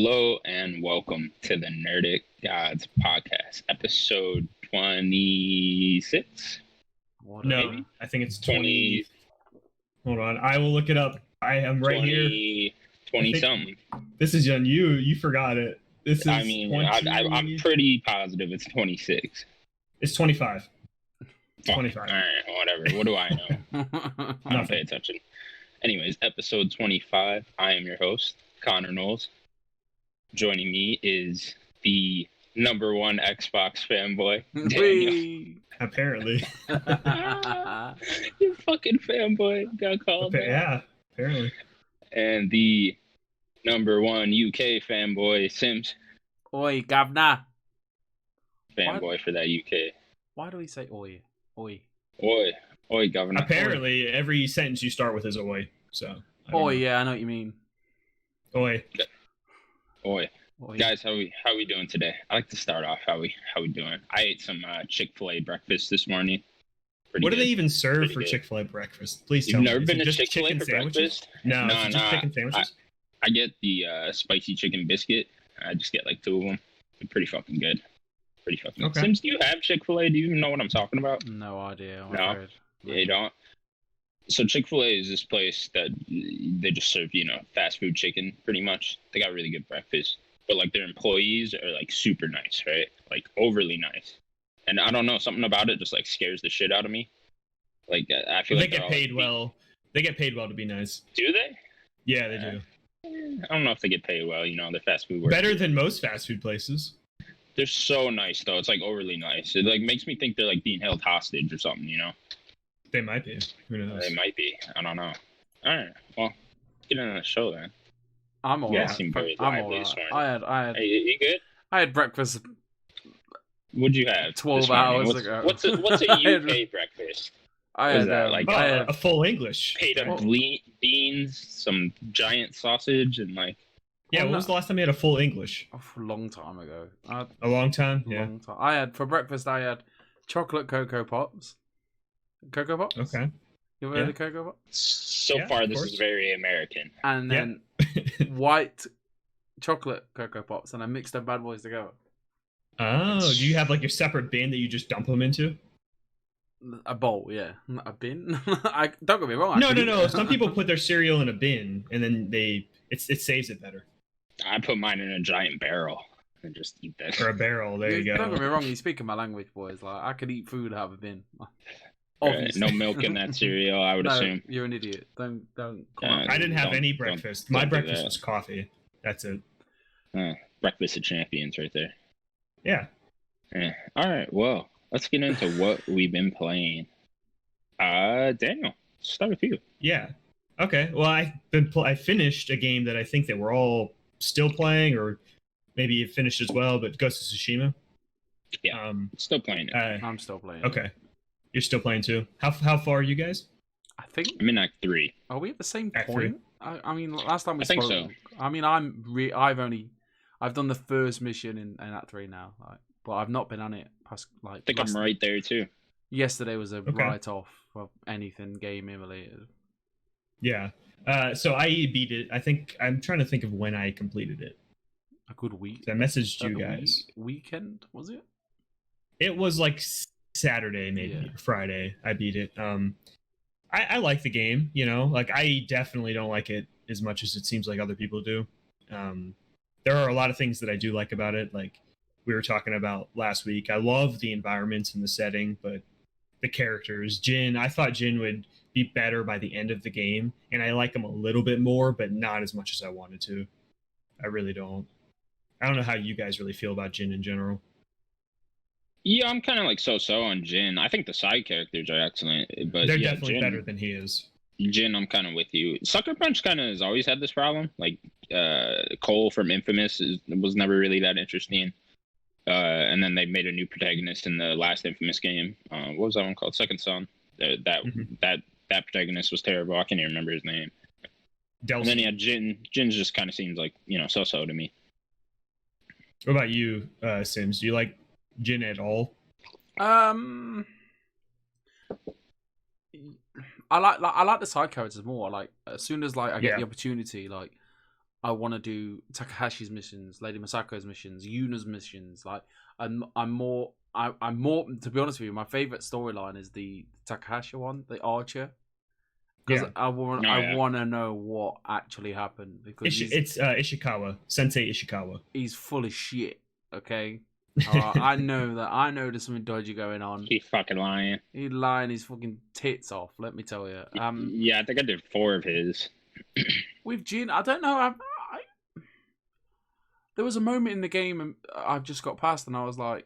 Hello and welcome to the Nerdic Gods podcast, episode 26. No, Maybe? I think it's 20. Hold on, I will look it up. I am right 20, here. 20 something. This is on you. You forgot it. This is. I'm pretty positive it's 26. It's 25. It's Oh, 25. all right, whatever. What do I know? I don't pay attention. Anyways, episode 25. I am your host, Connor Knowles. Joining me is the number one Xbox fanboy, Daniel. Apparently. You fucking fanboy got called. Yeah, apparently. And the number one UK fanboy, Sims. Oi, governor. Fanboy for that UK. Why do we say oi? Oi. Oi. Oi, governor. Apparently, every sentence you start with is oi. So. Oi, yeah, I know what you mean. Oi. Oi. Oi. Guys, how we doing today? I like to start off how we doing. I ate some Chick-fil-A breakfast this morning. What do they even serve Pretty for good. Chick-fil-A breakfast? Please tell me. You've never been to just Chick-fil-A chicken for sandwiches? breakfast? No, No, it's just chicken sandwiches. I get the spicy chicken biscuit. I just get like 2 of them. They're pretty fucking good. Pretty fucking good. Okay. Sims, do you have Chick-fil-A? Do you even know what I'm talking about? No idea. I'm No. afraid. Yeah, you don't. So Chick-fil-A is this place that they just serve, fast food chicken, pretty much. They got really good breakfast, but like their employees are like super nice, right? Like overly nice. And I don't know, something about it just like scares the shit out of me. Like I feel They like get paid well. They get paid well to be nice. Do they? Yeah, they do. I don't know if they get paid well. They're fast food workers. Better than most fast food places. They're so nice though. It's like overly nice. It like makes me think they're like being held hostage or something. They might be. Who knows? They might be. I don't know. All right. Well, get into the show then. I'm Yeah, alright. seem very I'm lively this alright. morning. I had Hey, you good? I had breakfast. What'd you have? 12 this morning? hours What's, ago. What's a UK breakfast? I What is had that, like, I had A full English. Paid up beans, some giant sausage, and like. Yeah, I'm when was the last time you had a full English? a long time ago. A long time? Yeah. Long time. I had for breakfast. I had chocolate Cocoa Pops. Cocoa Pops. Okay. You ever heard of Cocoa Pops? So Yeah, far, of this course. is very American. And Yeah. then white chocolate Cocoa Pops, and I mixed them bad boys together. Oh, do you have like your separate bin that you just dump them into? A bowl, yeah. A bin. I don't get me wrong. I No, could no, eat no. that. Some people put their cereal in a bin and then it saves it better. I put mine in a giant barrel and just eat that. Or a barrel. There you Don't get me go. wrong. You speaking my language, boys. Like I could eat food out of a bin. Right, Obviously. no milk in that cereal, I would No, assume. you're an idiot. Don't. Come on. I didn't have Don't- any don't- breakfast. don't My do breakfast that. was coffee. That's it. Breakfast of champions, right there. Yeah. Yeah. All right. Well, let's get into what we've been playing. Daniel, start with you. Yeah. Okay. Well, I finished a game that I think that we're all still playing, or maybe it finished as well, but Ghost of Tsushima. Yeah. Still playing it. I'm still playing. Okay. You're still playing too. How far are you guys? I think. I'm in Act 3. Are we at the same Act point? I mean, last time we I think spoke. so. I mean, I've done the first mission in Act 3 now, but I've not been on it past I think I'm right there too. Yesterday was a Okay. write-off of anything gaming related. Yeah. So I beat it. I think I'm trying to think of when I completed it. A good week. I messaged you Like a guys. weekend was it? It was like Saturday, maybe Yeah. Friday. I beat it. I like the game. Like I definitely don't like it as much as it seems like other people do. There are a lot of things that I do like about it. Like we were talking about last week. I love the environments and the setting, but the characters, I thought Jin would be better by the end of the game, and I like him a little bit more, but not as much as I wanted to. I really don't. I don't know how you guys really feel about Jin in general. Yeah, I'm kind of like so on Jin. I think the side characters are excellent, but They're yeah, definitely Jin, better than he is. Jin, I'm kind of with you. Sucker Punch kind of has always had this problem. Like Cole from Infamous was never really that interesting. And then they made a new protagonist in the last Infamous game. What was that one called? Second Son. That protagonist was terrible. I can't even remember his name. And then yeah, Jin just kind of seems like so to me. What about you, Sims? Do you like Jin at all? I like the side characters more. Like as soon as I get Yeah. the opportunity, I want to do Takahashi's missions, Lady Masako's missions, Yuna's missions. Like I'm more. I'm more. To be honest with you, my favorite storyline is the Takahashi one, the Archer. Because I want to know what actually happened. Because it's Ishikawa, Sensei Ishikawa. He's full of shit. Okay, I know that. I know there's something dodgy going on. He's fucking lying. He's lying his fucking tits off. Let me tell you. Yeah, I think I did 4 of his. With Jin, I don't know. There was a moment in the game, and I've just got past, and I was like,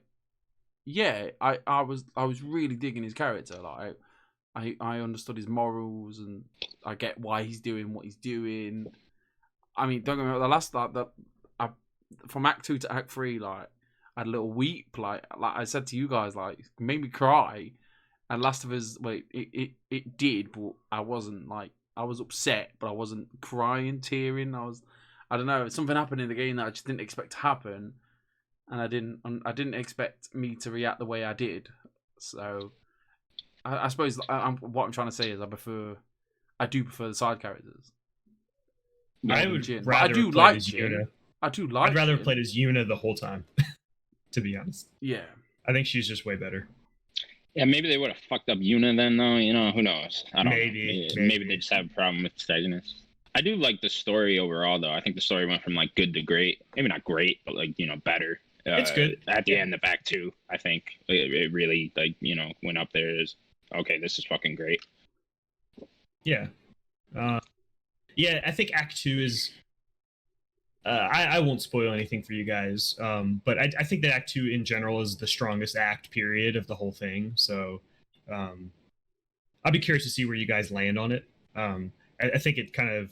yeah, I was really digging his character. Like, I understood his morals, and I get why he's doing what he's doing. I mean, don't get me wrong, the last from Act 2 to Act 3, like, I had a little weep. Like I said to you guys, like, it made me cry. And Last of Us, wait, it did, but I wasn't like, I was upset, but I wasn't crying, tearing. I don't know, something happened in the game that I just didn't expect to happen, and I didn't expect me to react the way I did. So I suppose what I'm trying to say is I do prefer the side characters. I would rather I do play like as Jin. Yuna. I do like. I'd rather have Jin. played as Yuna the whole time, to be honest. Yeah, I think she's just way better. Yeah, maybe they would have fucked up Yuna then, though. You know, who knows? I don't know. Maybe. Maybe they just have a problem with protagonists. I do like the story overall, though. I think the story went from like good to great. Maybe not great, but like, you know, better. It's good. At the end of Act 2, I think it really, like, you know, went up there as, okay, this is fucking great. Yeah. Yeah, I think Act 2 is... I won't spoil anything for you guys, but I think that Act 2 in general is the strongest act period of the whole thing, so I'll be curious to see where you guys land on it. I think it kind of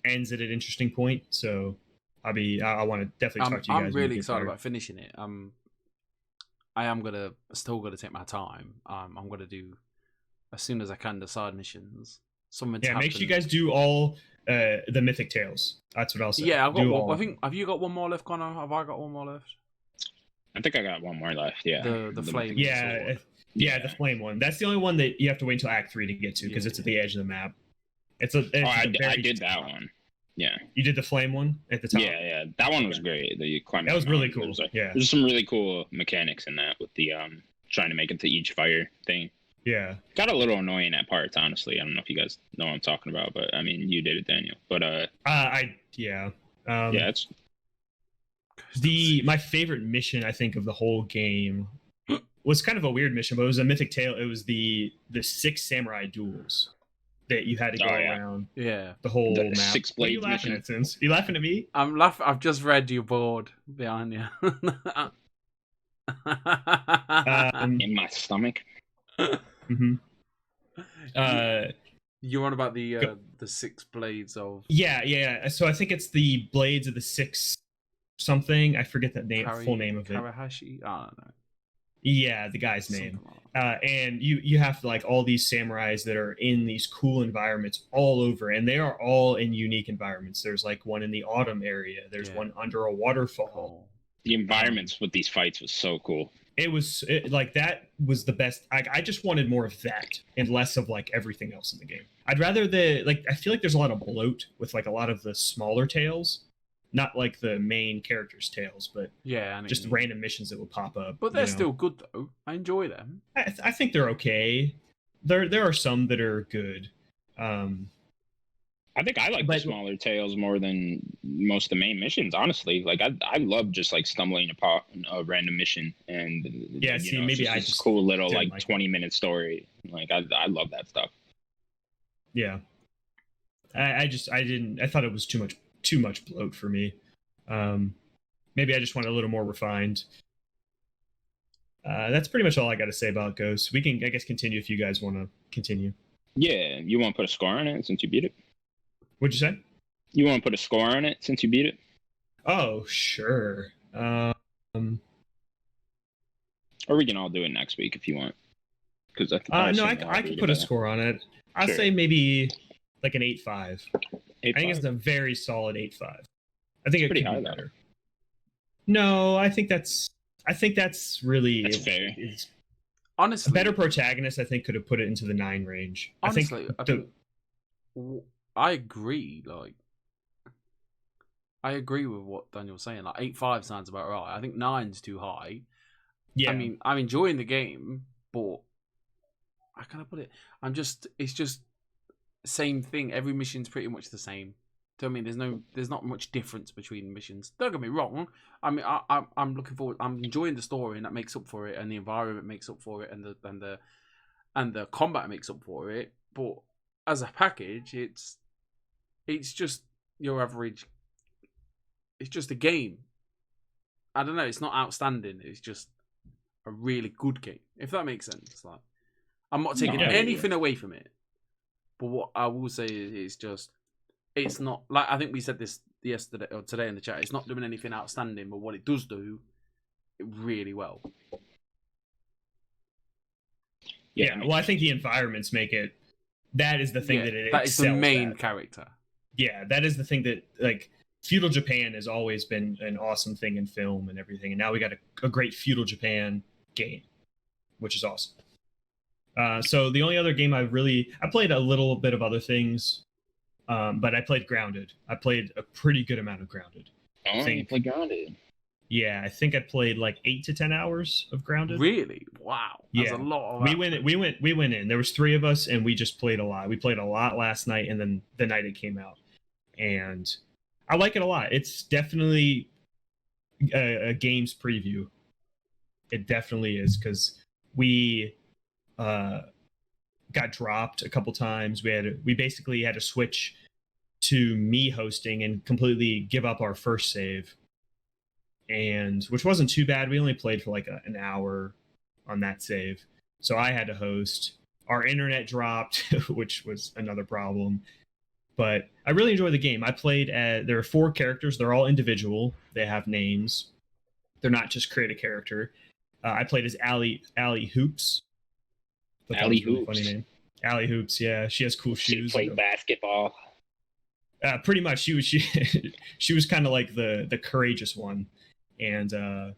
ends at an interesting point, so I want to definitely talk to you guys. I'm really excited about finishing it. I am still gonna take my time. I'm gonna do as soon as I can the side missions. Make sure you guys do all the Mythic Tales. That's what I'll say. Yeah, I've got one. I think. Have you got one more left, Connor? Have I got one more left? I think I got one more left. Yeah. The flame. Yeah, the flame one. That's the only one that you have to wait until Act 3 to get to because it's at the edge of the map. I did that one. Yeah. You did the flame one at the top? Yeah. That one was great. That was really cool. There's some really cool mechanics in that with the trying to make it to each fire thing. Yeah. Got a little annoying at parts, honestly. I don't know if you guys know what I'm talking about, but I mean, you did it, Daniel. But it's my favorite mission, I think, of the whole game was kind of a weird mission, but it was a Mythic Tale. It was the 6 samurai duels that you had to go around. Yeah. The whole map. 6 blades mission. You laughing at me? I'm laughing. I've just read your board behind you. In my stomach. Mm-hmm. You're on about the 6 blades of... Yeah. So I think it's the blades of the 6 something. I forget that name, full name of it. Karahashi? I don't know. Yeah, the guy's name. And you have like all these samurais that are in these cool environments all over, and they are all in unique environments. There's like one in the autumn area. There's one under a waterfall. The environments with these fights was so cool. That was the best. I just wanted more of that and less of like everything else in the game. I'd rather I feel like there's a lot of bloat with like a lot of the smaller tales, not like the main characters' tales, but just random missions that will pop up. But they're still good though. I enjoy them. I think they're okay. There are some that are good. I think I like the smaller tales more than most of the main missions, honestly. Like, I love just, like, stumbling upon a random mission and, maybe I just cool little, like 20-minute story. Like, I love that stuff. Yeah. I thought it was too much bloat for me. Maybe I just want a little more refined. That's pretty much all I got to say about Ghost. We can, I guess, continue if you guys want to continue. Yeah, you want to put a score on it since you beat it? What'd you say? You want to put a score on it since you beat it? Oh, sure. Or we can all do it next week if you want. Because I could put a score on it. I'll say maybe like an 8.5. I think it's a very solid 8.5. I think it could be better. No, I think that's really fair. Honestly, a better protagonist, I think, could have put it into the 9 range. Honestly, I agree. Like, I agree with what Daniel's saying. Like 8.5 sounds about right. I think 9's too high. Yeah. I mean, I'm enjoying the game, but how can I put it? It's just same thing. Every mission's pretty much the same. Do you know what I mean? There's not much difference between missions. Don't get me wrong. I mean, I'm looking forward. I'm enjoying the story, and that makes up for it, and the environment makes up for it, and the combat makes up for it. But as a package, it's just your average. It's just a game. I don't know. It's not outstanding. It's just a really good game, if that makes sense. Like, I'm not taking anything away from it, but what I will say is just, it's not like, I think we said this yesterday or today in the chat. It's not doing anything outstanding, but what it does do, really well. Yeah, well, I think the environments make it. That is the thing that it. That is the main character. Yeah, that is the thing that, like, feudal Japan has always been an awesome thing in film and everything, and now we got a great feudal Japan game, which is awesome. So the only other game I played a little bit of other things, but I played Grounded. I played a pretty good amount of Grounded. Oh, you played Grounded? Yeah, I think I played like 8 to 10 hours of Grounded. Really? Wow. That's a lot of we went in. There was 3 of us, and we just played a lot. We played a lot last night, and then the night it came out. And I like it a lot. It's definitely a game's preview. It definitely is, because we got dropped a couple times. We basically had to switch to me hosting and completely give up our first save, and which wasn't too bad. We only played for like an hour on that save, so I had to host. Our internet dropped, which was another problem. But I really enjoy the game. I played there are 4 characters. They're all individual. They have names. They're not just create a character. I played as Allie Hoops. Allie Hoops. Really funny name. Allie Hoops, yeah. She has cool shoes. She played basketball. Pretty much. She was kind of like the courageous one. And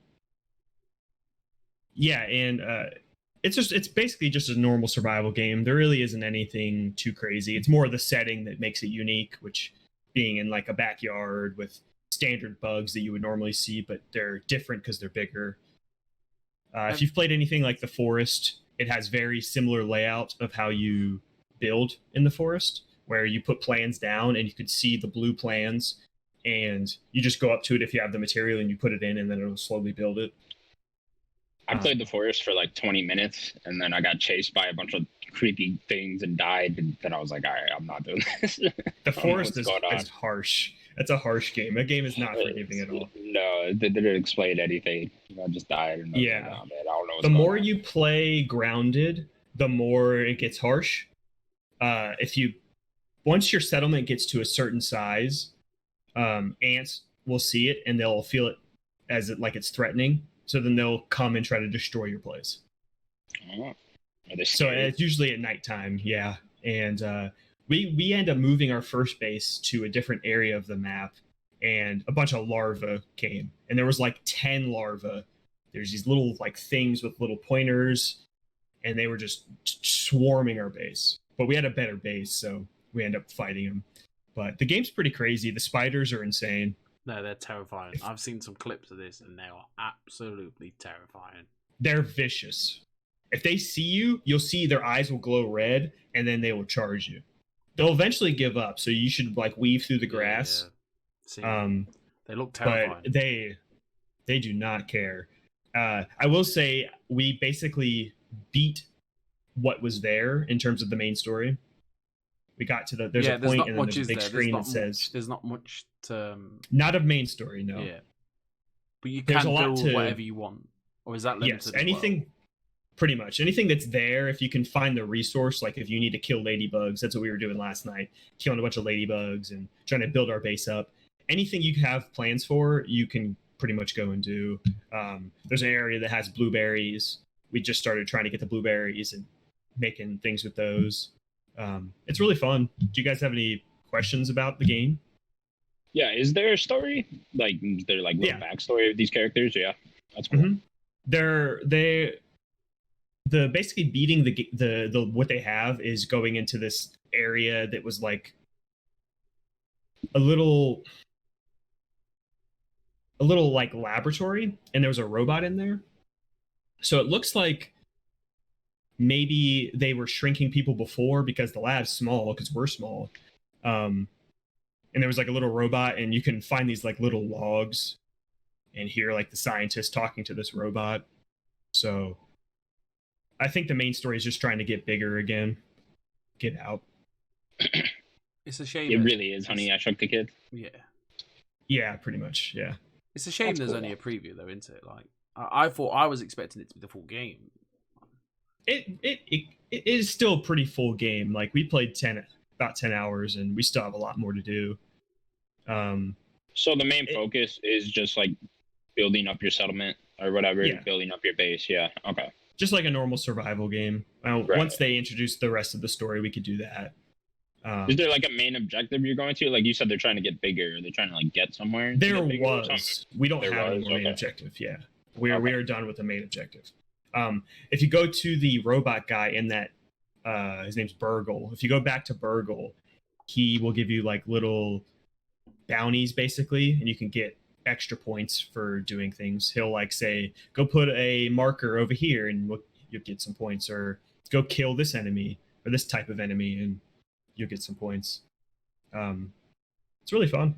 it's basically just a normal survival game. There really isn't anything too crazy. It's more the setting that makes it unique, which being in like a backyard with standard bugs that you would normally see, but they're different because they're bigger. If you've played anything like The Forest, it has very similar layout of how you build in The Forest, where you put plans down and you could see the blue plans, and you just go up to it if you have the material and you put it in, and then it'll slowly build it. I played The Forest for like 20 minutes, and then I got chased by a bunch of creepy things and died, and then I was like, all right, I'm not doing this. The Forest is harsh. That's a harsh game. That game is not forgiving at all. No, it didn't explain anything. I just died. And yeah. Like, oh, man, I don't know what's the more on. You play Grounded, the more it gets harsh. Once your settlement gets to a certain size, ants will see it and they'll feel it like it's threatening. So then they'll come and try to destroy your place. Oh. So it's usually at nighttime, yeah. And we end up moving our first base to a different area of the map, and a bunch of larvae came. And there was like 10 larvae. There's these little like things with little pointers, and they were just swarming our base. But we had a better base, so we end up fighting them. But the game's pretty crazy. The spiders are insane. No, they're terrifying. I've seen some clips of this, and they are absolutely terrifying. They're vicious. If they see you, you'll see their eyes will glow red, and then they will charge you. They'll eventually give up, so you should like weave through the grass. Yeah. See, they look terrifying. But they do not care. I will say we basically beat what was there in terms of the main story. We got to there's a point, and then there's a big screen that says there's not much to not a main story, no. Yeah, but you can build whatever you want, or is that limited? Yes, anything. Pretty much anything that's there. If you can find the resource, like if you need to kill ladybugs, that's what we were doing last night, killing a bunch of ladybugs and trying to build our base up. Anything you have plans for, you can pretty much go and do. There's an area that has blueberries. We just started trying to get the blueberries and making things with those. It's really fun. Do you guys have any questions about the game? Yeah, is there a story? Like, is there like little backstory of these characters? Yeah, that's cool. Mm-hmm. The basically beating the what they have is going into this area that was like a little. a little like laboratory, and there was a robot in there. So it looks like maybe they were shrinking people before because the lab's small, because we're small. And there was like a little robot, and you can find these like little logs and hear like the scientist talking to this robot. So I think the main story is just trying to get bigger again, get out. It's a shame. It really is Honey, I Shrunk the Kids. Yeah, pretty much. Yeah. It's a shame That's there's cool. only a preview though, isn't it? Like I thought I was expecting it to be the full game. It is still a pretty full game. Like we played about 10 hours, and we still have a lot more to do. So the main focus is just like building up your settlement or whatever, building up your base. Yeah. Okay. Just like a normal survival game. Right. Once they introduce the rest of the story, we could do that. Is there like a main objective you're going to? Like you said, they're trying to get bigger. They're trying to like get somewhere. There was. We don't have a main okay. objective. Yeah, we are done with the main objective. If you go to the robot guy in that, his name's Burgle. If you go back to Burgle, he will give you like little bounties basically, and you can get extra points for doing things. He'll like say, go put a marker over here, and you'll get some points, or go kill this enemy or this type of enemy, and you'll get some points. It's really fun.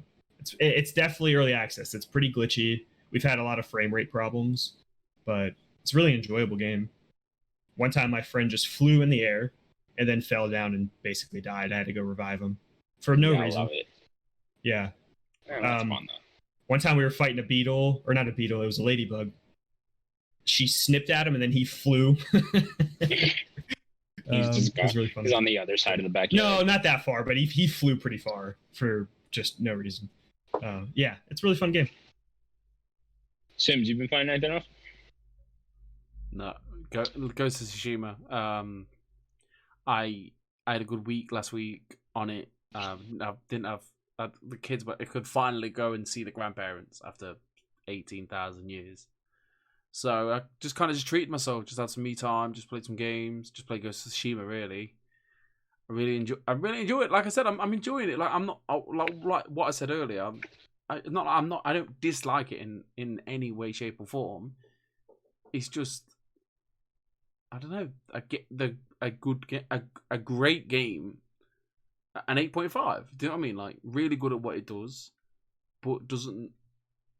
It's definitely early access. It's pretty glitchy. We've had a lot of frame rate problems, but it's a really enjoyable game. One time my friend just flew in the air and then fell down and basically died. I had to go revive him for no reason. I love it. Yeah. That's fun though. One time we were fighting a beetle, or not a beetle, it was a ladybug. She snipped at him and then he flew. It was really fun. He's on the other side of the backyard. No, not that far, but he flew pretty far for just no reason. Yeah, it's a really fun game. Sims, you've been playing anything else? No, Ghost of Tsushima. I had a good week last week on it. I didn't have the kids, but I could finally go and see the grandparents after 18,000 years. So I just kind of treated myself, just had some me time, just played some games, just played Ghost of Tsushima. Really, I really enjoy it. Like I said, I'm enjoying it. Like I'm not like what I said earlier. I don't dislike it in any way, shape, or form. It's just, I don't know. I get a great game, an 8.5. Do you know what I mean? Like really good at what it does, but doesn't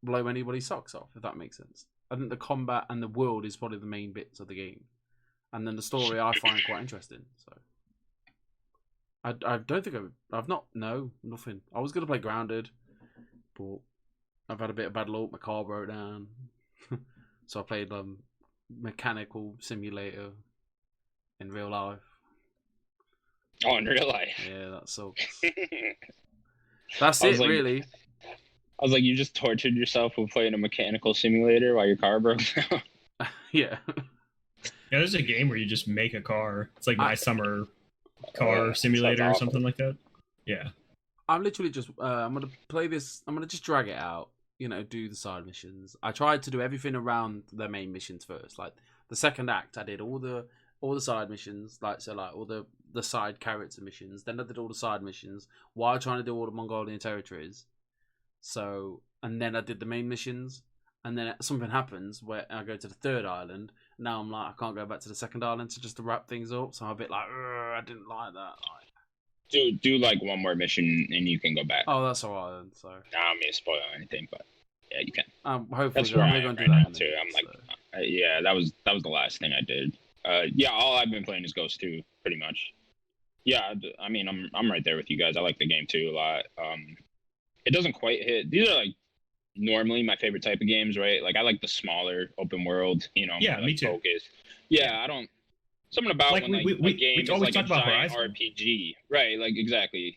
blow anybody's socks off. If that makes sense. I think the combat and the world is probably the main bits of the game, and then the story I find quite interesting. So I don't think I've not nothing. I was gonna play Grounded, but I've had a bit of bad luck. My car broke down, so I played Mechanical Simulator in real life. Oh, in real life? Yeah, that sucks. That's it, like, really. I was like, you just tortured yourself with playing a mechanical simulator while your car broke down? Yeah. Yeah, there's a game where you just make a car. It's like My Summer Car Simulator or something like that. Yeah. I'm literally just, I'm going to play this, I'm going to just drag it out, do the side missions. I tried to do everything around the main missions first. Like, the second act, I did all the side missions, like all the side character missions. Then I did all the side missions while trying to do all the Mongolian territories. So, and then I did the main missions, and then something happens where I go to the third island. Now I'm like, I can't go back to the second island to wrap things up. So I'm a bit like, I didn't like that. Do like one more mission and you can go back. Oh, that's alright then. So, I don't mean to spoil anything, but yeah, you can. Hopefully, that's where I'm going to right do that now too. I'm like, yeah, that was the last thing I did. Yeah, all I've been playing is Ghost 2, pretty much. Yeah, I mean, I'm right there with you guys. I like the game too a lot. It doesn't quite hit. These are like normally my favorite type of games, right? Like I like the smaller open world, Yeah, me too. Focus. Yeah, I don't. Something about like when a game is like a giant RPG, right? Like exactly.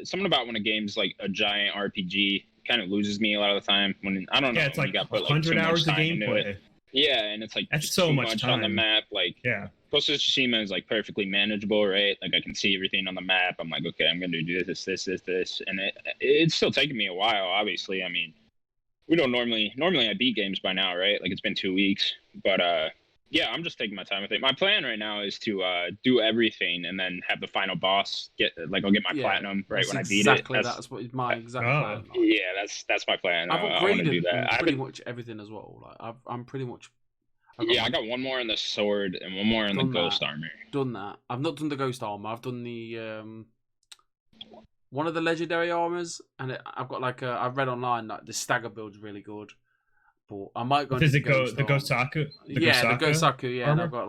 Something about when a game's like a giant RPG kind of loses me a lot of the time. When I don't know. Yeah, it's like you got put, 100 hours of gameplay. Yeah, and it's like that's so too much time on the map. Like yeah. Ghost of Tsushima is like perfectly manageable, right? Like I can see everything on the map. I'm like, okay, I'm gonna do this, and it's still taking me a while. Obviously, I mean, we don't normally I beat games by now, right? Like it's been 2 weeks, but Yeah, I'm just taking my time with it. My plan right now is to do everything and then have the final boss I'll get my platinum right when I beat it. That's what is my exact plan. Like. Yeah, that's my plan. I've I want to do upgraded that. pretty much everything as well. Like I'm pretty much. I got one more in the sword and one more in the ghost armor. Done that. I've not done the ghost armor. I've done the one of the legendary armors, and I've got I've read online that the stagger build's really good. But I might go. Does it go the Gosaku? The Gosaku. Yeah, and I've got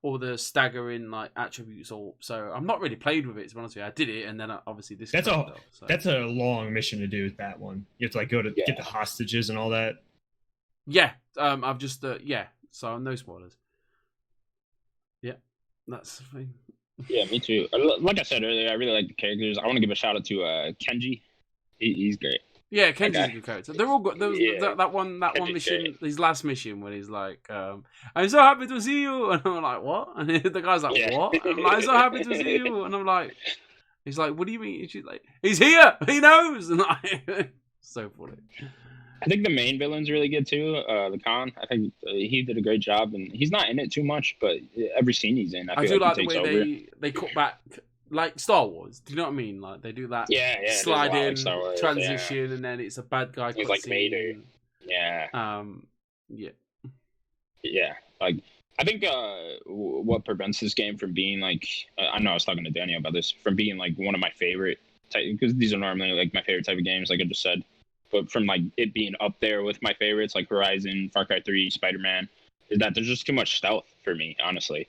all the staggering attributes. So I'm not really played with it. To be honest with you, I did it, and then obviously this. That's a long mission to do with that one. You have to go to get the hostages and all that. Yeah. I've just So no spoilers. Yeah, that's the thing. Yeah, me too. Like I said earlier, I really like the characters. I want to give a shout out to Kenji. He's great. Yeah, Kenji's a good character. They're all good. There was that one mission, great. His last mission, when he's like, "I'm so happy to see you," and I'm like, "What?" And the guy's like, "What?" And I'm like, "I'm so happy to see you," and I'm like, "He's like, what do you mean?" And she's like, "He's here. He knows." And so funny. I think the main villain's really good too. The Khan. I think he did a great job, and he's not in it too much, but every scene he's in, I feel like he takes over. The way they cut back. Like Star Wars, do you know what I mean? Like they do that slide in, like transition, and then it's a bad guy. He's like Vader. Yeah. Yeah. Like I think what prevents this game from being like I know I was talking to Daniel about this, from being like one of my favorite type, because these are normally like my favorite type of games, like I just said, but from like it being up there with my favorites, like Horizon, Far Cry 3, Spider-Man, is that there's just too much stealth for me, honestly.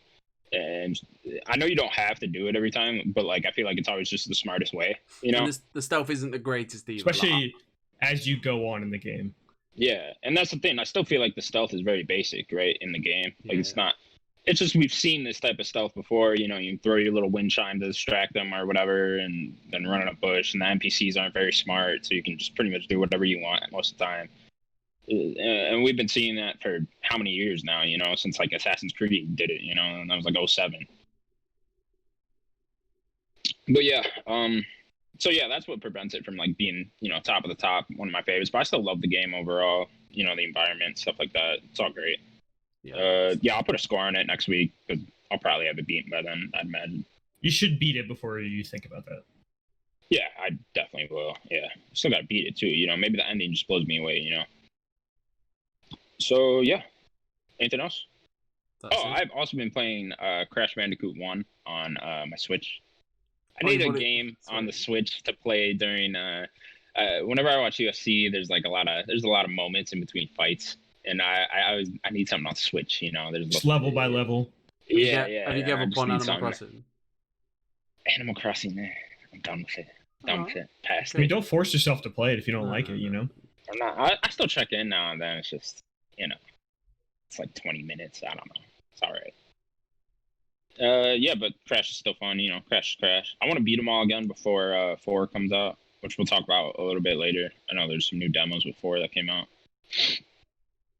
And I know you don't have to do it every time, but like I feel like it's always just the smartest way, you know. And the stealth isn't the greatest either, especially as you go on in the game. Yeah, and that's the thing. I still feel like the stealth is very basic, right, in the game. Like it's not. It's just we've seen this type of stealth before. You know, you throw your little wind chime to distract them or whatever, and then run in a bush. And the NPCs aren't very smart, so you can just pretty much do whatever you want most of the time. And we've been seeing that for how many years now, you know, since like Assassin's Creed did it, you know, and that was like 2007. But yeah, so yeah, that's what prevents it from like being, you know, top of the top, one of my favorites. But I still love the game overall, you know, the environment, stuff like that. It's all great. I'll put a score on it next week because I'll probably have it beaten by then, I'd imagine. You should beat it before you think about that. Yeah, I definitely will. Yeah, still gotta beat it too, you know. Maybe the ending just blows me away, you know. So yeah, anything else? I've also been playing Crash Bandicoot 1 on my Switch. I need a game on the Switch to play during. Whenever I watch UFC, there's a lot of moments in between fights, and I need something on Switch. You know, there's just level by level. Yeah. Have you ever played Animal Crossing? Animal Crossing, I'm done with it. Done with it. Past. I mean, don't force yourself to play it if you don't like it. You know. I'm not. I still check in now and then. It's just, you know, it's like 20 minutes. I don't know. It's all right. Yeah, but Crash is still fun. You know, Crash is Crash. I want to beat them all again before 4 comes out, which we'll talk about a little bit later. I know there's some new demos with 4 that came out.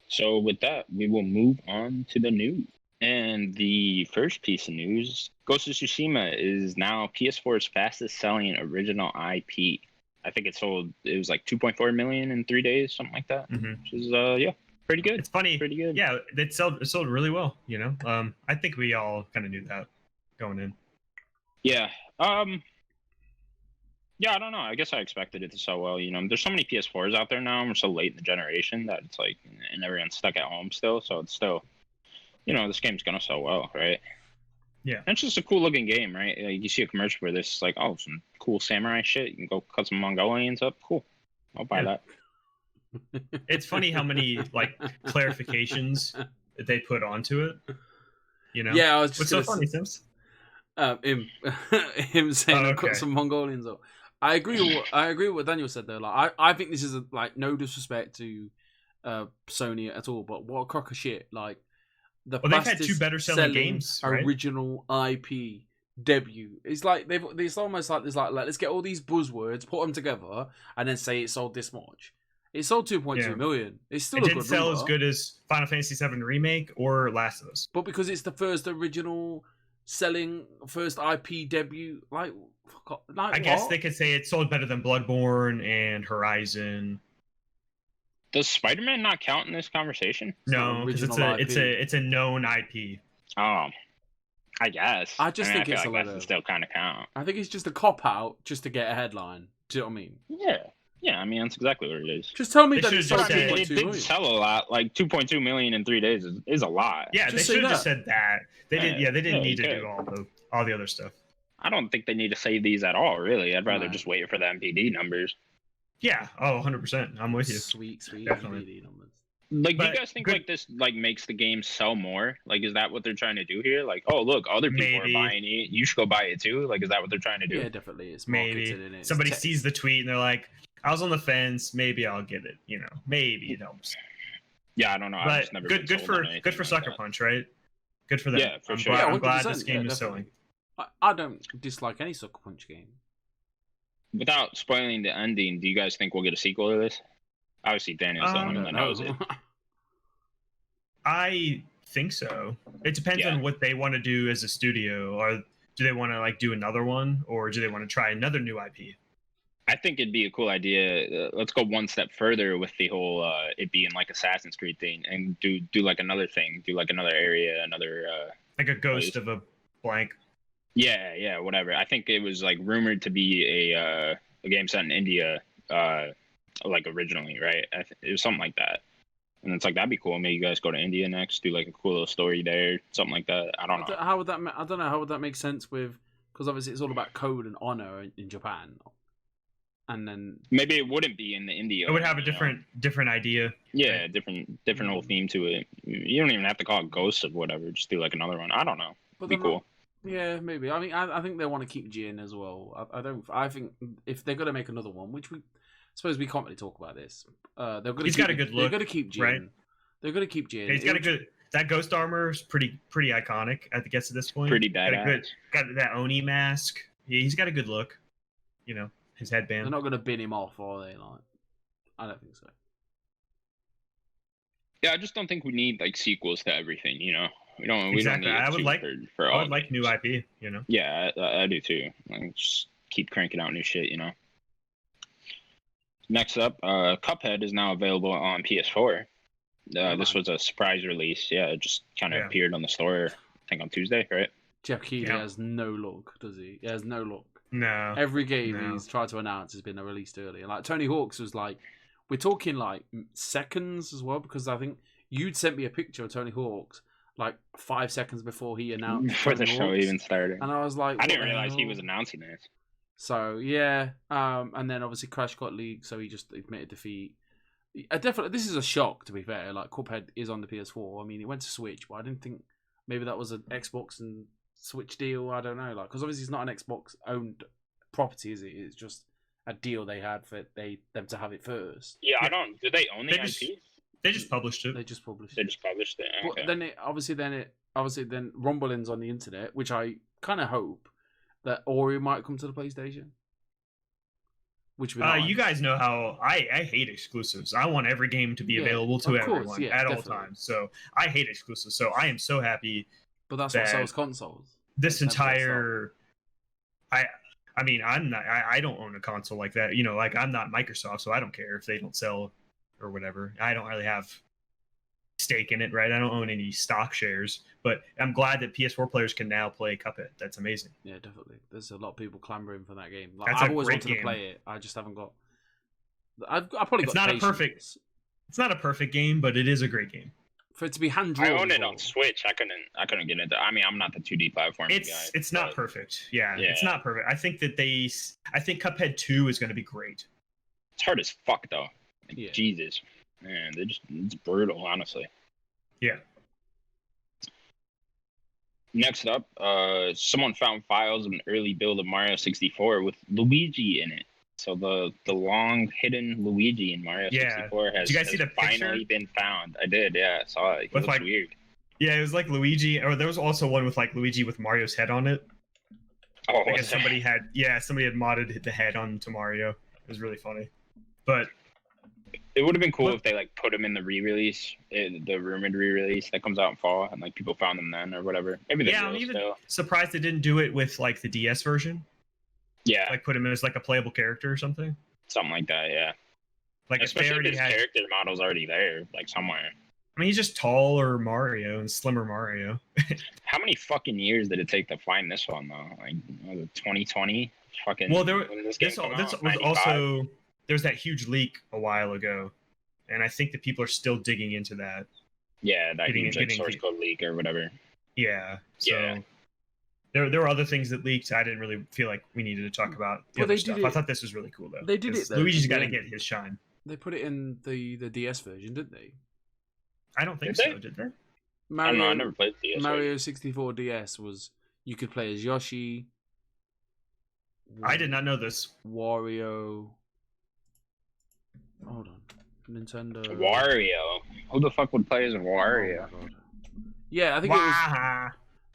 So with that, we will move on to the news. And the first piece of news, Ghost of Tsushima is now PS4's fastest selling original IP. I think it was like 2.4 million in 3 days, something like that. Mm-hmm. Which is, pretty good. It's funny. Pretty good. Yeah, it sold really well, you know. I think we all kind of knew that going in. Yeah. Yeah, I don't know. I guess I expected it to sell well. You know, there's so many PS4s out there now, and we're so late in the generation that it's like, and everyone's stuck at home still. So it's still, you know, this game's gonna sell well, right? Yeah. And it's just a cool looking game, right? Like, you see a commercial for this, like, oh, some cool samurai shit. You can go cut some Mongolians up. Cool. I'll buy that. It's funny how many like clarifications that they put onto it. You know? Yeah, I was just what's so funny, Sims? Him saying cut some Mongolians up. I agree with what Daniel said though. Like I think this is like no disrespect to Sony at all, but what a crock of shit. Like they've had 2 better selling games, right? Original IP debut. It's like it's almost like there's like let's get all these buzzwords, put them together, and then say it sold this much. It sold 2.2 million. It's still a good number. It didn't sell as good as Final Fantasy VII Remake or Last of Us. But because it's the first original selling, first IP debut, I guess they could say it sold better than Bloodborne and Horizon. Does Spider-Man not count in this conversation? No, because it's a known IP. Oh, I guess. I just think I feel it's like a that lot should of. still kind of count. I think it's just a cop out just to get a headline. Do you know what I mean? Yeah. I mean, that's exactly what it is. Just tell me They that should've it's just sold said- 2.2 It did million. sell a lot. Like 2.2 million in 3 days is a lot. Yeah, Just they say should have just that. said that. They didn't. Yeah, they didn't Yeah, need to okay. do all the other stuff. I don't think they need to say these at all. Really, I'd rather No. just wait for the MPD numbers. Yeah. Oh, 100%. I'm with you. Sweet Definitely. MVD numbers. Like, do But you guys think good- like this like makes the game sell more? Like, is that what they're trying to do here? Like, oh look, other people Maybe. are buying it. You should go buy it too. Like, is that what they're trying to do? Yeah, definitely. It's Maybe marketed in it. somebody sees the tweet and they're like, "I was on the fence. Maybe I'll get it." You know, maybe it helps. Yeah, I don't know. I've But just never good been sold on anything good for like Sucker that. Punch, right? Good for them. Yeah, for I'm sure. Glad, Yeah, I'm glad 100%, this game yeah, is selling. I don't dislike any Sucker Punch game. Without spoiling the ending, do you guys think we'll get a sequel to this? Obviously, Daniel's the I only I one don't that knows know. it. I think so. It depends Yeah. on what they want to do as a studio. Or do they want to like do another one, or do they want to try another new IP? I think it'd be a cool idea. Let's go one step further with the whole it being like Assassin's Creed thing, and do like another thing, do like another area, another. Like a ghost of a blank. Yeah, whatever. I think it was like rumored to be a game set in India, like originally, right? It was something like that. And it's like that'd be cool. Maybe you guys go to India next, do like a cool little story there, something like that. I don't know. How would that? I don't know. How would that make sense with? Because obviously it's all about code and honor in Japan, and then Maybe it wouldn't be in the India. It would have a you know? different idea. Yeah, different whole theme to it. You don't even have to call it Ghosts of whatever. Just do like another one. I don't know. but Be they're cool. not- yeah, maybe. I mean, I think they want to keep Jin as well. I don't. I think if they're gonna make another one, which we suppose we can't really talk about this. They're gonna. He's got a good They're look, gonna keep Jin. right? They're gonna keep Jin. He's got a good. That ghost armor is pretty iconic. I guess at this point, Pretty Got a badass. good- got that Oni mask. He's got a good look. You know, his They're headband. not gonna bin him off, are they? Like, I don't think so. Yeah, I just don't think we need like sequels to everything. You know, we don't. Exactly. We don't need I it would too like- for I all would like new games. IP. You know. Yeah, I do too. Like, just keep cranking out new shit. You know. Next up, Cuphead is now available on PS4. This was a surprise release. Yeah, it just kind of Yeah. appeared on the store. I think on Tuesday, right? Jeff Keighley Yeah. has no luck, does he? He has no luck. No. Every game No. he's tried to announce has been released early. And like Tony Hawk's was like, we're talking like seconds as well, because I think you'd sent me a picture of Tony Hawk's like 5 seconds before he announced Before the Tony show Hawk's. even started. And I was like, I what didn't the realize he hell? was announcing this. So yeah, and then obviously Crash got leaked, so he just admitted defeat. Definitely, this is a shock to be fair. Like Cuphead is on the PS4. I mean, it went to Switch, but I didn't think maybe that was an Xbox and Switch deal. I don't know, like because obviously it's not an Xbox owned property, is it? It's just a deal they had for them to have it first. Yeah, I don't. Do they own the They IP? just- They just published it. They just published. They just published it. But Okay. then rumblings on the internet, which I kind of hope that Ori might come to the PlayStation. Which would be nice. You guys know how I hate exclusives. I want every game to be Yeah, available to of course, everyone yeah, at all definitely. times. So I hate exclusives. So I am so happy But that's what that sells consoles. this That's what's entire. I mean, I'm not. I don't own a console like that. You know, like I'm not Microsoft, so I don't care if they don't sell or whatever. I don't really have stake in it, right? I don't own any stock shares, but I'm glad that PS4 players can now play Cuphead. That's amazing. Yeah, definitely. There's a lot of people clamoring for that game. Like, That's I've a always great wanted game. to play it. I just haven't got. I've probably It's got. not a patience. perfect- It's not a perfect game, but it is a great game. For it to be hand I drawn. own it on Switch. I couldn't get into. I mean, I'm not the 2D platform guy. It's not but perfect. Yeah, Yeah. it's not perfect. I think that I think Cuphead 2 is going to be great. It's hard as fuck though. Like, Yeah. Jesus, man, it's brutal, honestly. Yeah. Next up, someone found files of an early build of Mario 64 with Luigi in it. So the long hidden Luigi in Mario Yeah. 64 has, Did you guys see has the picture? finally been found. I did, yeah. I saw it. It With, looks like, weird. Yeah, it was like Luigi, or there was also one with like Luigi with Mario's head on it. Oh, I guess what's that? somebody had modded the head onto Mario. It was really funny. But It would have been cool What- if they like put him in the re-release, the rumored re-release that comes out in fall, and like people found them then or whatever. Maybe they Yeah, will I'm even- still. surprised they didn't do it with like the DS version. Yeah, Like put him as like a playable character or something. something like that. Yeah. Like if they Especially if already his had, character model's already there, like somewhere. I mean, he's just taller Mario and slimmer Mario. How many fucking years did it take to find this one though? Like, was it 2020? Fucking. Well, when this game this came this out, was 95? also there was that huge leak a while ago, and I think that people are still digging into that. Yeah, that getting- huge like, getting source the- code leak or whatever. Yeah. So Yeah. there were other things that leaked. I didn't really feel like we needed to talk about the Well, other they stuff. did I it- thought this was really cool though. they did 'cause it, though, Luigi's at got the to end. get his shine. They put it in the DS version, didn't they? I don't think Did they? so. Did they? I don't know. I never played the DS. Mario 64 DS was you could play as Yoshi. I did not know this. Wario. Hold on, Nintendo. Wario. Who the fuck would play as Wario? Oh my God. Yeah, I think it was Wah!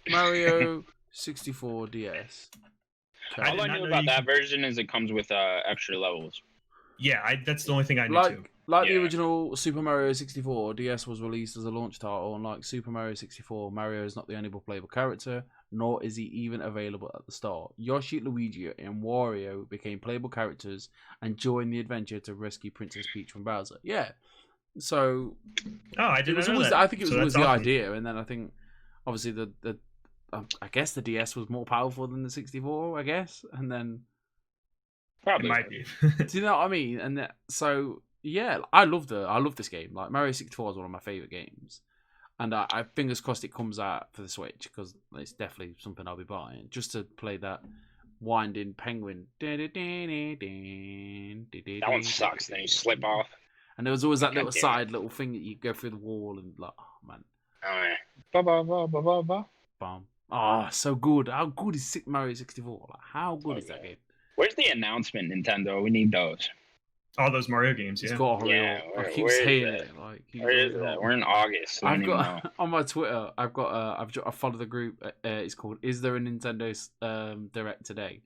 Mario 64 DS. I All did I not knew know about you that could- version is it comes with extra levels. Yeah, that's the only thing I knew too. Like the Yeah. original Super Mario 64, DS was released as a launch title, and like Super Mario 64, Mario is not the only playable character, nor is he even available at the start. Yoshi, Luigi, and Wario became playable characters and joined the adventure to rescue Princess Peach from Bowser. Yeah, so Oh, I it didn't was know always, that. I think it was So always that's the awesome. idea, and then I think obviously the I guess the DS was more powerful than the 64, I guess, and then It Probably. might be. do you know what I mean? And so yeah, I love this game. Like Mario 64 is one of my favorite games, and I fingers crossed it comes out for the Switch because it's definitely something I'll be buying just to play that winding penguin. That one sucks. Then you slip off. And there was always that God little damn it. side little thing that you go through the wall and like, oh man, Oh yeah. Ba ba ba ba ba ba. bam. Oh, so good. How good is Mario 64? Like, how good is that game? Where's the announcement, Nintendo? We need those. All those Mario games, It's yeah. got a real. Yeah, I keep where is saying that? it. Like, Where is that? We're in August. So I I've don't even know. got on my Twitter. I follow the group. It's called "Is there a Nintendo Direct today?"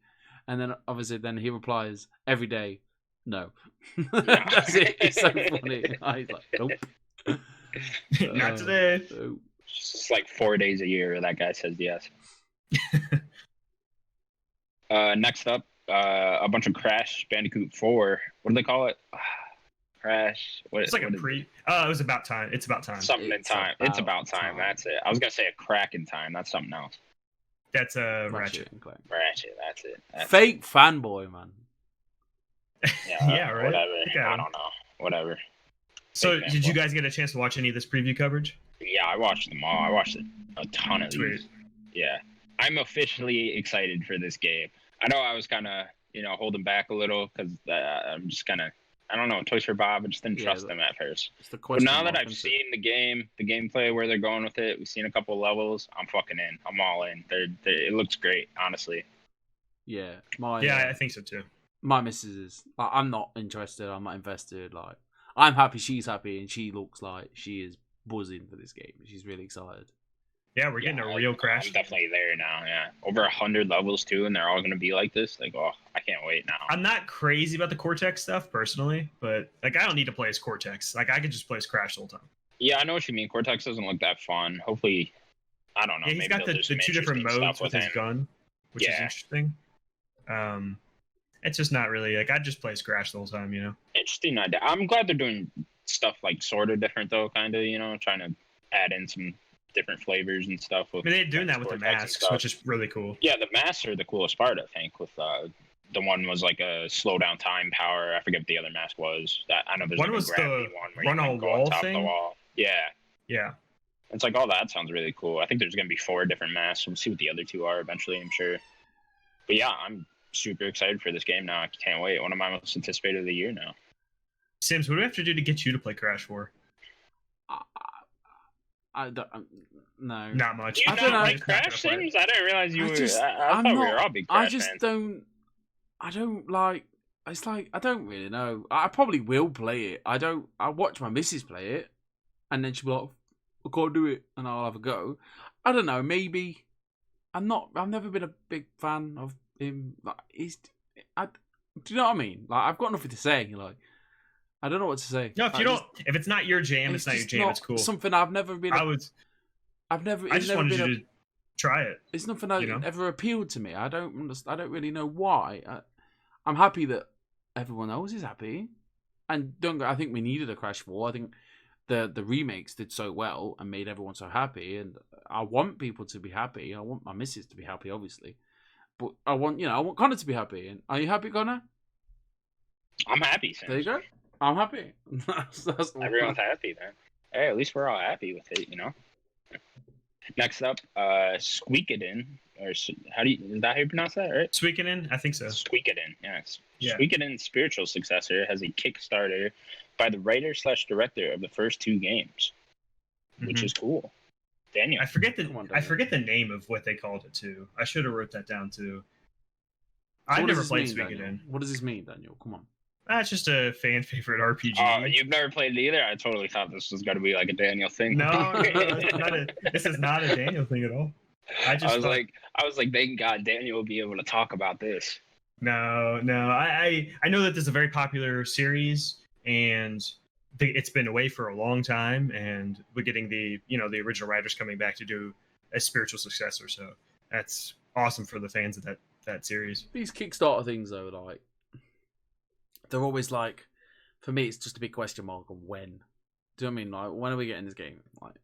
And then obviously then he replies every day, "No." That's it. It's so funny. I was like, nope. Not today. Nope. It's just like 4 days a year that guy says yes. Next up, a bunch of Crash Bandicoot 4. What do they call it? Crash. What, It's like what a is pre. Oh, it was about time. It's about time. it? Something in It's time. It's about about time. time. That's it. I was gonna say a crack in time. That's something else. That's Ratchet. and Clank. Ratchet. That's it. That's Fake fanboy, man. Yeah, Yeah, right? Whatever. Okay. I don't know. Whatever. So, Big did you fanboy. guys get a chance to watch any of this preview coverage? Yeah, I watched them all. I watched a ton of Sweet. these. Yeah, I'm officially excited for this game. I know I was kind of, holding back a little because I'm just kind of, I don't know, Toys for Bob. I just didn't Yeah, trust them at first. It's the But question. now that mark, I've isn't it? seen the gameplay, where they're going with it, we've seen a couple levels. I'm fucking in. I'm all in. It looks great, honestly. Yeah, my Yeah, I think so too. my missus is. I'm not interested. I'm not invested. Like, I'm happy. She's happy, and she looks like she is buzzing for this game. She's really excited. Yeah, we're getting a real Crash. I'm definitely there now. Yeah, over 100 levels too, and they're all gonna be like this. Like, oh, I can't wait now. I'm not crazy about the Cortex stuff personally, but like I don't need to play as Cortex. Like I could just play as Crash the whole time. Yeah, I know what you mean. Cortex doesn't look that fun. Hopefully, I don't know. Yeah, he's maybe got they'll the do some two different interesting modes stuff with his him. gun, which is Yeah. interesting. It's just not really like I'd just play as Crash the whole time, Interesting idea. I'm glad they're doing stuff like sort of different though, kind of. Trying to add in some different flavors and stuff. I mean, they're doing that with the Cortex and masks, stuff. which is really cool. Yeah, the masks are the coolest part, I think. With the one was like a slow down time power. I forget what the other mask was. That I know there's One like was a gravity the one where run you can on go wall on top of thing? the wall. Yeah, Yeah. it's like all that sounds really cool. I think there's gonna be 4 different masks. We'll see what the other 2 are eventually, I'm sure. But yeah, I'm super excited for this game now. I can't wait. One of my most anticipated of the year now. Sims, what do we have to do to get you to play Crash 4? I don't. No. Not much. Do you I not don't know. like Not gonna Crash play it. Sims? I didn't realize you I were. just- I I'm thought we not- were all big I Crash just fans. don't. I don't like. It's like I don't really know. I probably will play it. I don't. I watch my missus play it, and then she'll be like, "I can't do it," and I'll have a go. I don't know. Maybe I'm not. I've never been a big fan of him. Like, do you know what I mean? Like, I've got nothing to say. Like, I don't know what to say. No, if Like, you don't, if it's not your jam, it's not your just jam. It's cool. Something I've never been. I was. I've never. I It's just never wanted been you a, to try it. It's nothing that you know? ever appealed to me. I don't understand. I don't really know why. I'm happy that everyone else is happy. And I think we needed a Crash 4. I think the remakes did so well and made everyone so happy, and I want people to be happy. I want my missus to be happy, obviously, but I want Connor to be happy. And are you happy, Connor? I'm happy. Sam. There you go. I'm happy. that's Everyone's happy, man. Hey, at least we're all happy with it, you know. Next up, Squeakadin, or is that how you pronounce that, right? Suikoden, I think so. Squeakadin, yes. Yeah. Suikoden's spiritual successor has a Kickstarter by the writer/director of the first 2 games, which is cool. Daniel, I forget the name of what they called it too. I should have wrote that down too. I never played Suikoden. What does this mean, Daniel? Come on. That's just a fan favorite RPG. Oh, you've never played it either? I totally thought this was going to be like a Daniel thing. No, this is not a Daniel thing at all. I was like, thank God Daniel will be able to talk about this. No. I know that this is a very popular series, and it's been away for a long time, and we're getting the original writers coming back to do a spiritual successor. So that's awesome for the fans of that series. These Kickstarter things, though, like, they're always like, for me, it's just a big question mark of when. Do you know what I mean? Like, when are we getting this game? Like,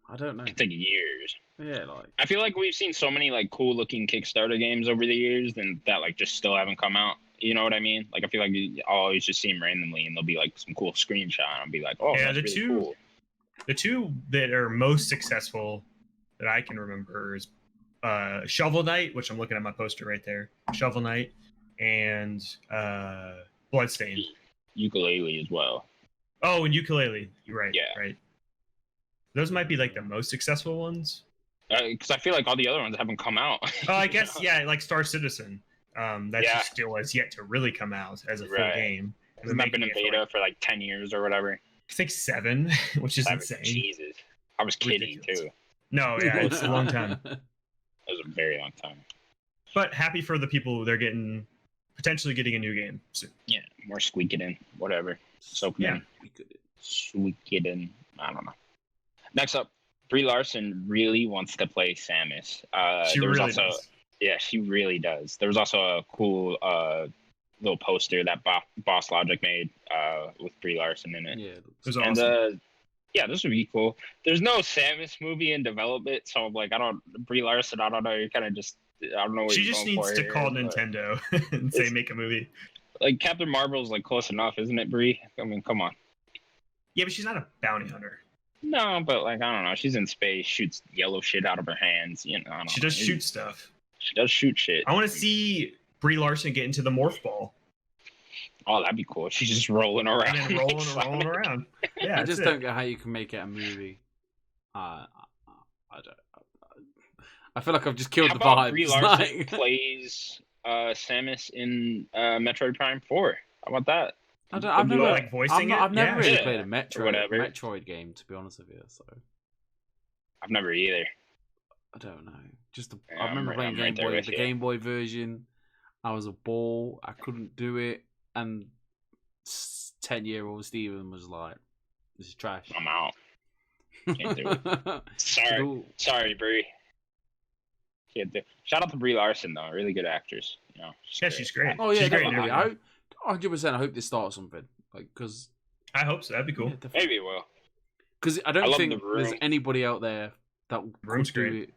I don't know. It could take years. Yeah, like, I feel like we've seen so many like cool looking Kickstarter games over the years, and that like just still haven't come out. You know what I mean? Like, I feel like I'll always just see them randomly, and there'll be like some cool screenshot, and I'll be like, oh, yeah, that's really cool. The 2 that are most successful that I can remember is Shovel Knight, which I'm looking at my poster right there. Shovel Knight, and Bloodstained. Ukulele as well. Oh, and Ukulele. You're right. Yeah. Right. Those might be like the most successful ones. Because I feel like all the other ones haven't come out. Oh, I guess, yeah, like Star Citizen. Just still has yet to really come out as a full game. Hasn't that been in beta for like 10 years or whatever? I think 7, which is insane. Jesus. I was kidding, too. No, yeah, it's a long time. It was a very long time. But happy for the people they're potentially getting a new game soon. Yeah, more Squeakadin, whatever. Squeakadin. I don't know. Next up, Brie Larson really wants to play Samus. She really does. Yeah, she really does. There was also a cool little poster that Boss Logic made with Brie Larson in it. Yeah, it was awesome. Yeah, this would be cool. There's no Samus movie in development, so like Brie Larson, I don't know. You're kind of just, I don't know what she just needs to call Nintendo and say make a movie. Like Captain Marvel's like close enough, isn't it, Brie? I mean, come on. Yeah, but she's not a bounty hunter. No, but like I don't know. She's in space, shoots yellow shit out of her hands. You know, she does shoot stuff. She does shoot shit. I want to see Brie Larson get into the morph ball. Oh, that'd be cool. She's just rolling around. And then rolling around. Yeah, I just don't get how you can make it a movie. I don't. I feel like I've just killed the vibe. Brie Larson plays Samus in Metroid Prime 4. How about that? I've never like voicing it. I've never really played a Metroid game, to be honest with you. So I've never either. I don't know. I remember playing Game Boy, the Game Boy version. I was a ball. I couldn't do it, and 10-year-old Steven was like, "This is trash. I'm out. Can't do it." Sorry, Brie. Can't do. Shout out to Brie Larson though, really good actress. You know, she's great. Oh yeah, she's great. 100%. I hope this starts something. Like, because I hope so. That'd be cool. Yeah, maybe it will. Because I don't think there's anybody out there that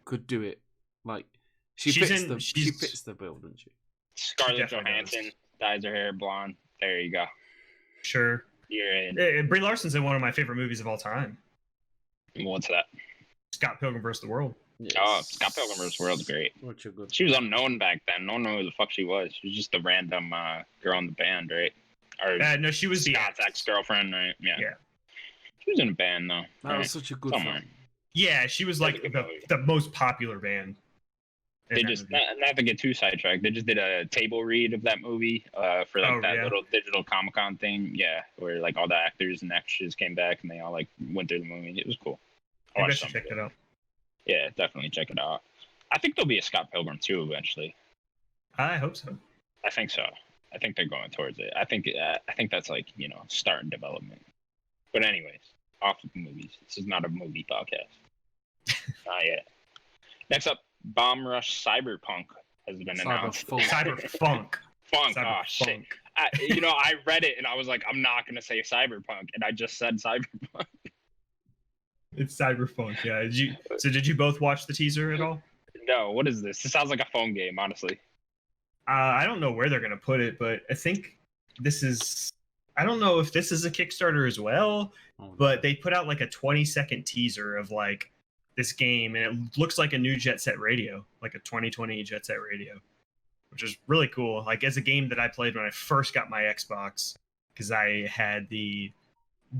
could do it. Like, she fits the bill, doesn't she? Scarlett Johansson dyes her hair blonde. There you go. Sure. You're in. Brie Larson's in one of my favorite movies of all time. What's that? Scott Pilgrim vs. the World. Yes. Oh, Scott Pilgrim vs. the World's great. She was unknown back then. No one knew who the fuck she was. She was just a random girl in the band, right? Or no, she was Scott's ex-girlfriend, right? Yeah. She was in a band though. That was such a good film. Yeah, she was like the most popular band. They just not to get too sidetracked. They just did a table read of that movie for like little digital Comic-Con thing. Yeah, where like all the actors and extras came back and they all like went through the movie. It was cool. I should check it out. Yeah, definitely check it out. I think there'll be a Scott Pilgrim 2 eventually. I hope so. I think so. I think they're going towards it. I think that's like, starting development. But anyways, off with the movies. This is not a movie podcast. Not yet. Next up, Bomb Rush Cyberpunk has been announced. Cyberfunk. Funk. Oh shit. I read it and I was like, I'm not gonna say Cyberpunk, and I just said Cyberpunk. It's Cyberpunk. Yeah. Did you both watch the teaser at all? No, what is this? This sounds like a phone game, honestly. I don't know where they're gonna put it, but I think this is. I don't know if this is a Kickstarter as well, but they put out like a 20-second teaser of like this game, and it looks like a new Jet Set Radio, like a 2020 Jet Set Radio, which is really cool. Like, as a game that I played when I first got my Xbox, because I had the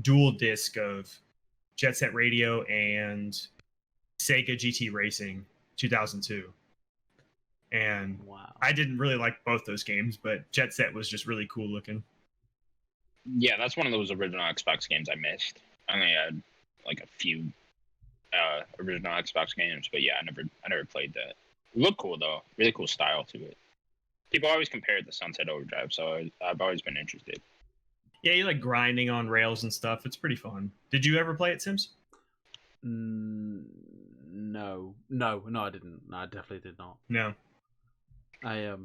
dual disc of Jet Set Radio and Sega GT Racing 2002. And Wow. I didn't really like both those games, but Jet Set was just really cool looking. Yeah, that's one of those original Xbox games I missed. I only had like a few original Xbox games, but yeah, I never played that. It looked cool though, really cool style to it. People always compare it to Sunset Overdrive, so I've always been interested. Yeah, you like grinding on rails and stuff. It's pretty fun. Did you ever play it, Sims? No, I didn't. No, I definitely did not. No. I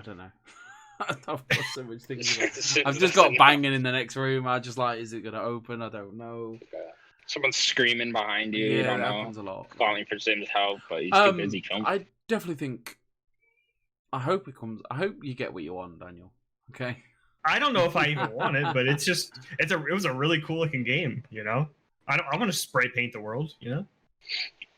don't know. I've got so much things. I've just got banging in the next room. I just like, is it gonna open? I don't know. Someone's screaming behind you. Yeah, You don't that know. happens a lot. Calling for Sim's help, but he's too busy filming. I definitely think. I hope it comes. I hope you get what you want, Daniel. Okay. I don't know if I even want it, but it was a really cool looking game. You know, I want to spray paint the world. You know.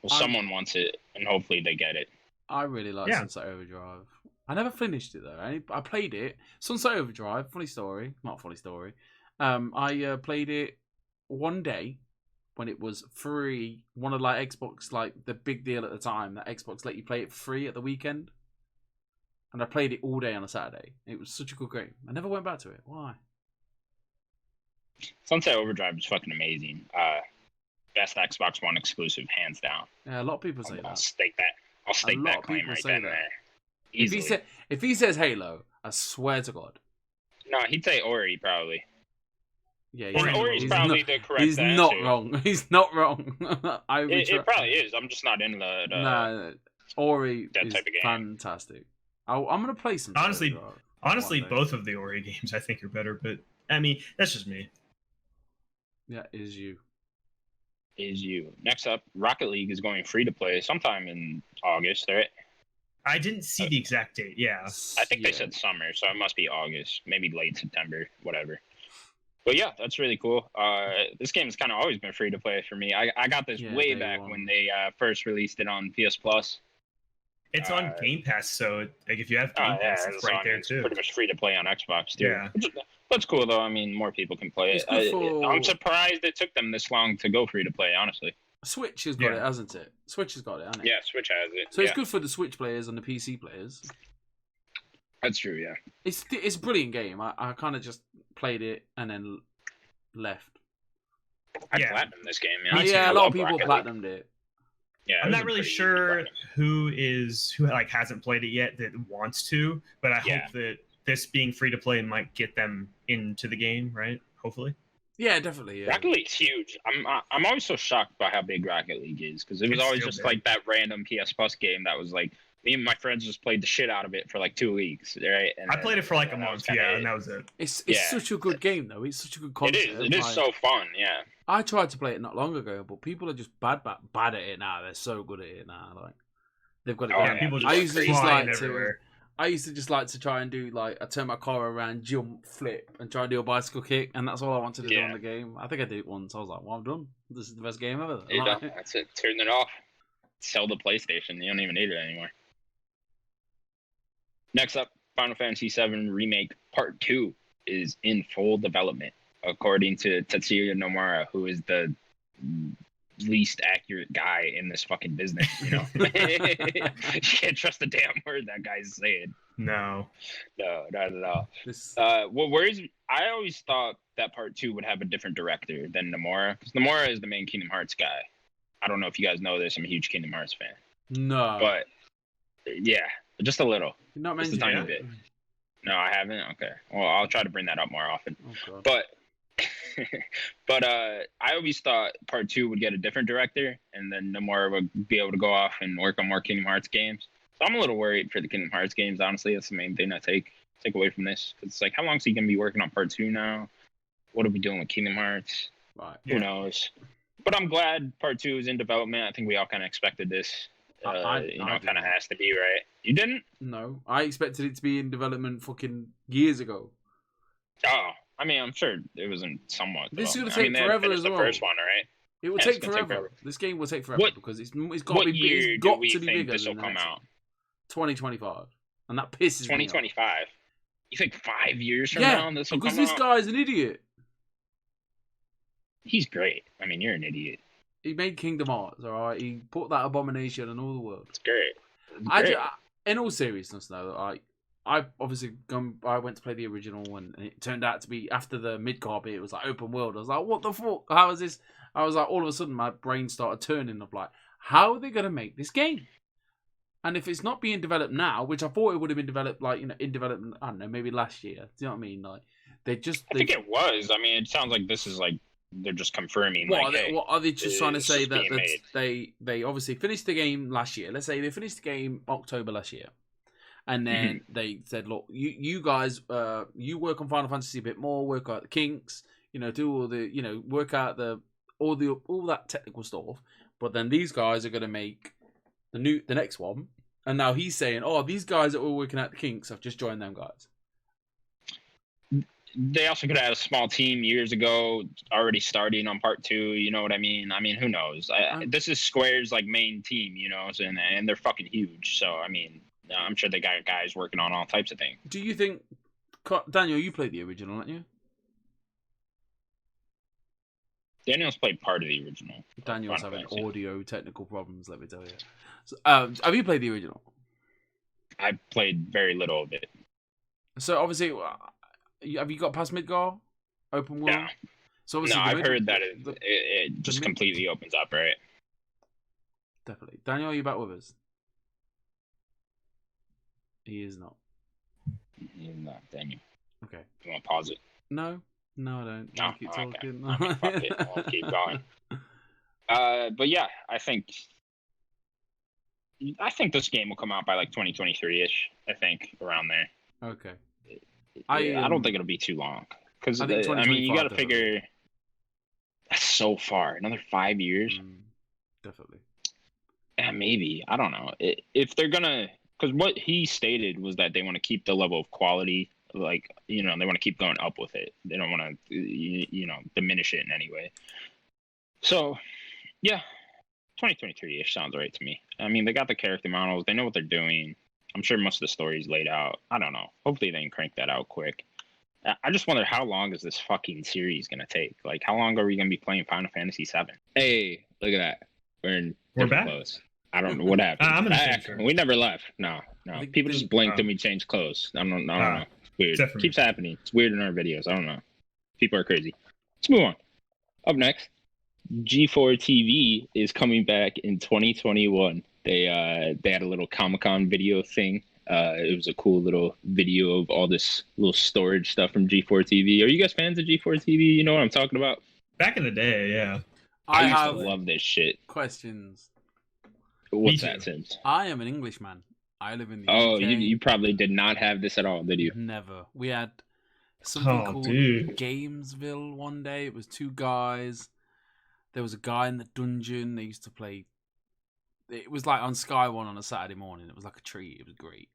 Well, someone wants it, and hopefully they get it. I really like Sunset Overdrive. I never finished it though. I played it. Sunset Overdrive. Funny story. Not funny story. I played it one day when it was free. One of like Xbox, like the big deal at the time that Xbox let you play it free at the weekend. And I played it all day on a Saturday. It was such a good game. I never went back to it. Why? Sunset Overdrive is fucking amazing. Best Xbox One exclusive, hands down. Yeah, a lot of people say I'll that. stake that claim right then and there. Easily. If he says Halo, I swear to God. No, he'd say Ori probably. Yeah, Ori's probably the correct He's answer. not wrong. He's not wrong. It probably is. I'm just not into the nah, Ori that is type of game. fantastic. I'm gonna play some. Honestly, both of the Ori games I think are better, but I mean that's just me. Yeah, is you. Next up, Rocket League is going free to play sometime in August, right? I didn't see the exact date. Yeah, I think they said summer, so it must be August, maybe late September, whatever. But yeah, that's really cool. This game's kind of always been free to play for me. I got this way back when they first released it on PS Plus. It's on Game Pass, so like if you have Game Pass, it's right there too. It's pretty much free to play on Xbox too. Yeah. That's cool though. I mean, more people can play it. I'm surprised it took them this long to go free to play. Honestly, Switch has got it, hasn't it? Switch has got it, hasn't it? Yeah, Switch has it. So it's good for the Switch players and the PC players. That's true. Yeah. It's a brilliant game. I kind of just played it and then left. I platinumed this game. Yeah, a lot of people platinumed it. Yeah, I'm not really sure who like hasn't played it yet that wants to, but I hope that this being free to play might get them into the game, right? Hopefully. Yeah, definitely. Yeah. Rocket League's huge. I'm always so shocked by how big Rocket League is because it was always just like that random PS Plus game that was like me and my friends just played the shit out of it for like 2 weeks, right? And I played it for like a month, and that was it. It's such a good game though. It's such a good concept. It is so fun, yeah. I tried to play it not long ago, but people are just bad at it now. They're so good at it now. Like they've got it. Yeah, people just I used to just like to try and do like I turn my car around, jump, flip, and try and do a bicycle kick, and that's all I wanted to do on the game. I think I did it once. I was like, "Well, I'm done. This is the best game ever." That's it. Turn it off. Sell the PlayStation. You don't even need it anymore. Next up, Final Fantasy VII Remake Part 2 is in full development, according to Tetsuya Nomura, who is the least accurate guy in this fucking business, you know? You can't trust a damn word that guy's saying. No, not at all. I always thought that Part 2 would have a different director than Nomura, because Nomura is the main Kingdom Hearts guy. I don't know if you guys know this. I'm a huge Kingdom Hearts fan. No. But, yeah, just a little. You're not just a tiny bit. No, I haven't? Okay. Well, I'll try to bring that up more often. Oh, but I always thought Part 2 would get a different director, and then Nomura would be able to go off and work on more Kingdom Hearts games. I'm a little worried for the Kingdom Hearts games. Honestly, that's the main thing I take away from this. Because it's like, how long is he gonna be working on part 2 now? What are we doing with Kingdom Hearts? Right. Who knows? But I'm glad part 2 is in development. I think we all kind of expected this. It kind of has to be, right? You didn't? No, I expected it to be in development fucking years ago. Oh, I mean, I'm sure it was in somewhat. This is gonna take forever as well. The first one, right? It will take forever. This game will take forever because it's got to be. It's got to be bigger. This will come out. 2025, and that pisses me off. 2025. You think 5 years from now this will come out? Because this guy's an idiot. He's great. I mean, you're an idiot. He made Kingdom Hearts, all right. He put that abomination on all the world. It's great. In all seriousness, though, I obviously I went to play the original, and it turned out to be after the Midgar bit. It was like open world. I was like, what the fuck? How is this? I was like, all of a sudden, my brain started turning. Of like, how are they gonna make this game? And if it's not being developed now, which I thought it would have been developed, like, you know, in development, I don't know, maybe last year. Do you know what I mean? Like, I think it was. I mean, it sounds like this is like they're just confirming. What are they just trying to say that they obviously finished the game last year? Let's say they finished the game October last year, and then they said, look, you guys, you work on Final Fantasy a bit more, work out the kinks, you know, do all the, you know, work out all that technical stuff. But then these guys are going to make the next one. And now he's saying, oh, these guys that were working at the kinks, I've just joined them guys. They also could have had a small team years ago already starting on part 2. You know what I mean? I mean, who knows? This is Square's like main team, you know, and they're fucking huge. So, I mean, I'm sure they got guys working on all types of things. Do you think, Daniel, you played the original, aren't you? Daniel's played part of the original. Daniel's having audio technical problems, let me tell you. So, have you played the original? I played very little of it. So obviously, have you got past Midgar? Open world? Yeah. So no, I've heard that it just completely opens up, right? Definitely. Daniel, are you back with us? He is not. He's not, Daniel. Okay. You want to pause it? No, I don't. No, keep okay. talking. I mean, fuck it. I'll keep going. But yeah, I think this game will come out by like 2023-ish. I think around there. Okay. I don't think it'll be too long because I mean you got to figure that's so far. Another 5 years. Definitely. Yeah, maybe. I don't know if they're gonna, because what he stated was that they want to keep the level of quality. Like, you know, they want to keep going up with it. They don't want to, you know, diminish it in any way. So, yeah, 2023-ish sounds right to me. I mean, they got the character models. They know what they're doing. I'm sure most of the story's laid out. I don't know. Hopefully they can crank that out quick. I just wonder how long is this fucking series going to take? Like, how long are we going to be playing Final Fantasy VII? Hey, look at that. We're back? Clothes. I don't know what happened. I'm in We never left. No. People just blinked and we changed clothes. I don't know. Weird. It keeps happening. It's weird in our videos. I don't know. People are crazy. Let's move on. Up next, G4 TV is coming back in 2021. They had a little Comic-Con video thing. It was a cool little video of all this little storage stuff from G4 TV. Are you guys fans of G4 TV? You know what I'm talking about? Back in the day, yeah. I used to love this shit. Questions. What's that, Sims? I am an Englishman. I live in the UK. you probably did not have this at all, did you? Never. We had something called Gamesville one day. It was 2 guys. There was a guy in the dungeon. They used to play. It was like on Sky One on a Saturday morning. It was like a treat. It was great.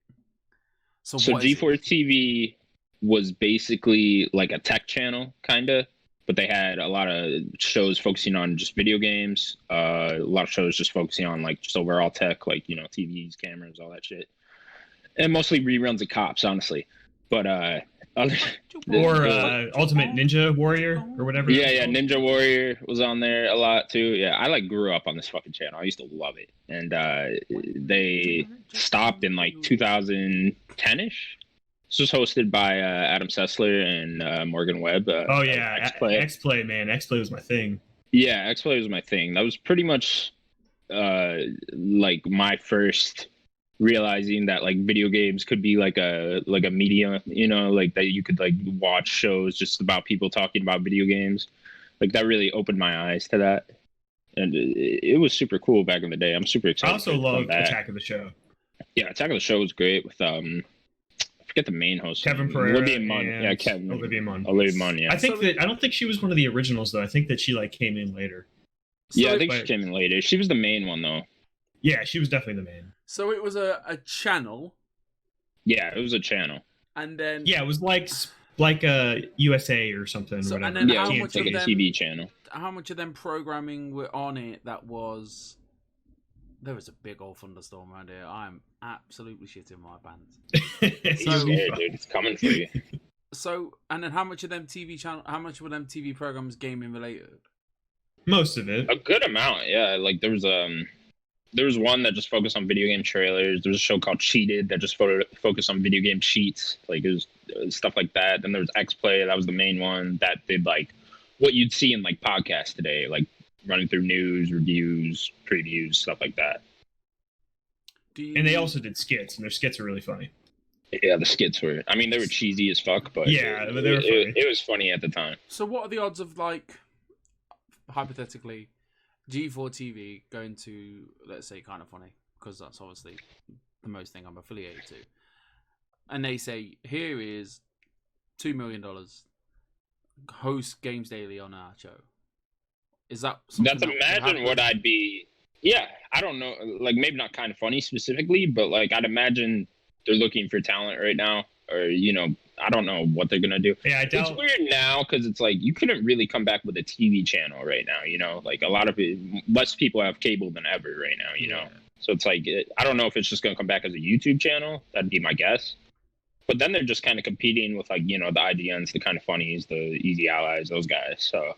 So G4 TV was basically like a tech channel, kind of. But they had a lot of shows focusing on just video games. A lot of shows just focusing on like just overall tech, like, you know, TVs, cameras, all that shit. And mostly reruns of Cops, honestly. But Ultimate Ninja Warrior or whatever. Yeah, Ninja Warrior was on there a lot too. Yeah, I like grew up on this fucking channel. I used to love it. And they stopped in like 2010-ish. This was hosted by Adam Sessler and Morgan Webb. X-Play, man. X-Play was my thing. Yeah, X-Play was my thing. That was pretty much like my first realizing that like video games could be like a media, you know, like that you could like watch shows just about people talking about video games. Like that really opened my eyes to that. And it was super cool back in the day. I'm super excited. I also loved Attack of the Show. Yeah, Attack of the Show was great with I forget the main host. Kevin Pereira. Olivia Munn. And Yeah, Kevin. Olivia Munn. Olivia Munn, yeah. I don't think she was one of the originals though. I think that she like came in later. Yeah, I think she came in later. She was the main one though. Yeah, she was definitely the main. So it was a channel. Yeah, it was a channel. And then yeah, it was like a USA or something. So, or whatever. and then Yeah, how it much was like of a them, TV channel. how much of them programming were on it that was... There was a big old thunderstorm around here. I'm absolutely shitting my pants. So, yeah, dude, it's coming for you. So, and then how much of them how much were them TV programs gaming related? Most of it. A good amount, yeah. Like there was one that just focused on video game trailers. There was a show called Cheated that just focused on video game cheats. Like it was stuff like that. Then there was X Play, that was the main one that did like what you'd see in like podcasts today, like running through news, reviews, previews, stuff like that. And they also did skits, and their skits are really funny. Yeah, the skits were. I mean, they were cheesy as fuck, but yeah, but they were funny. It was funny at the time. So, what are the odds of like, hypothetically, G4 TV going to, let's say, Kind of Funny, because that's obviously the most thing I'm affiliated to, and they say, here is $2 million, host Games Daily on our show. Is that something That's imagine what I'd be. Yeah, I don't know. Like maybe not Kind of Funny specifically, but like I'd imagine they're looking for talent right now, or I don't know what they're gonna do. Yeah, it's weird now because it's like you couldn't really come back with a TV channel right now. Like a lot of less people have cable than ever right now. You know, so it's like I don't know if it's just gonna come back as a YouTube channel. That'd be my guess. But then they're just kind of competing with like the IGNs, the Kind of Funnies, the Easy Allies, those guys. So.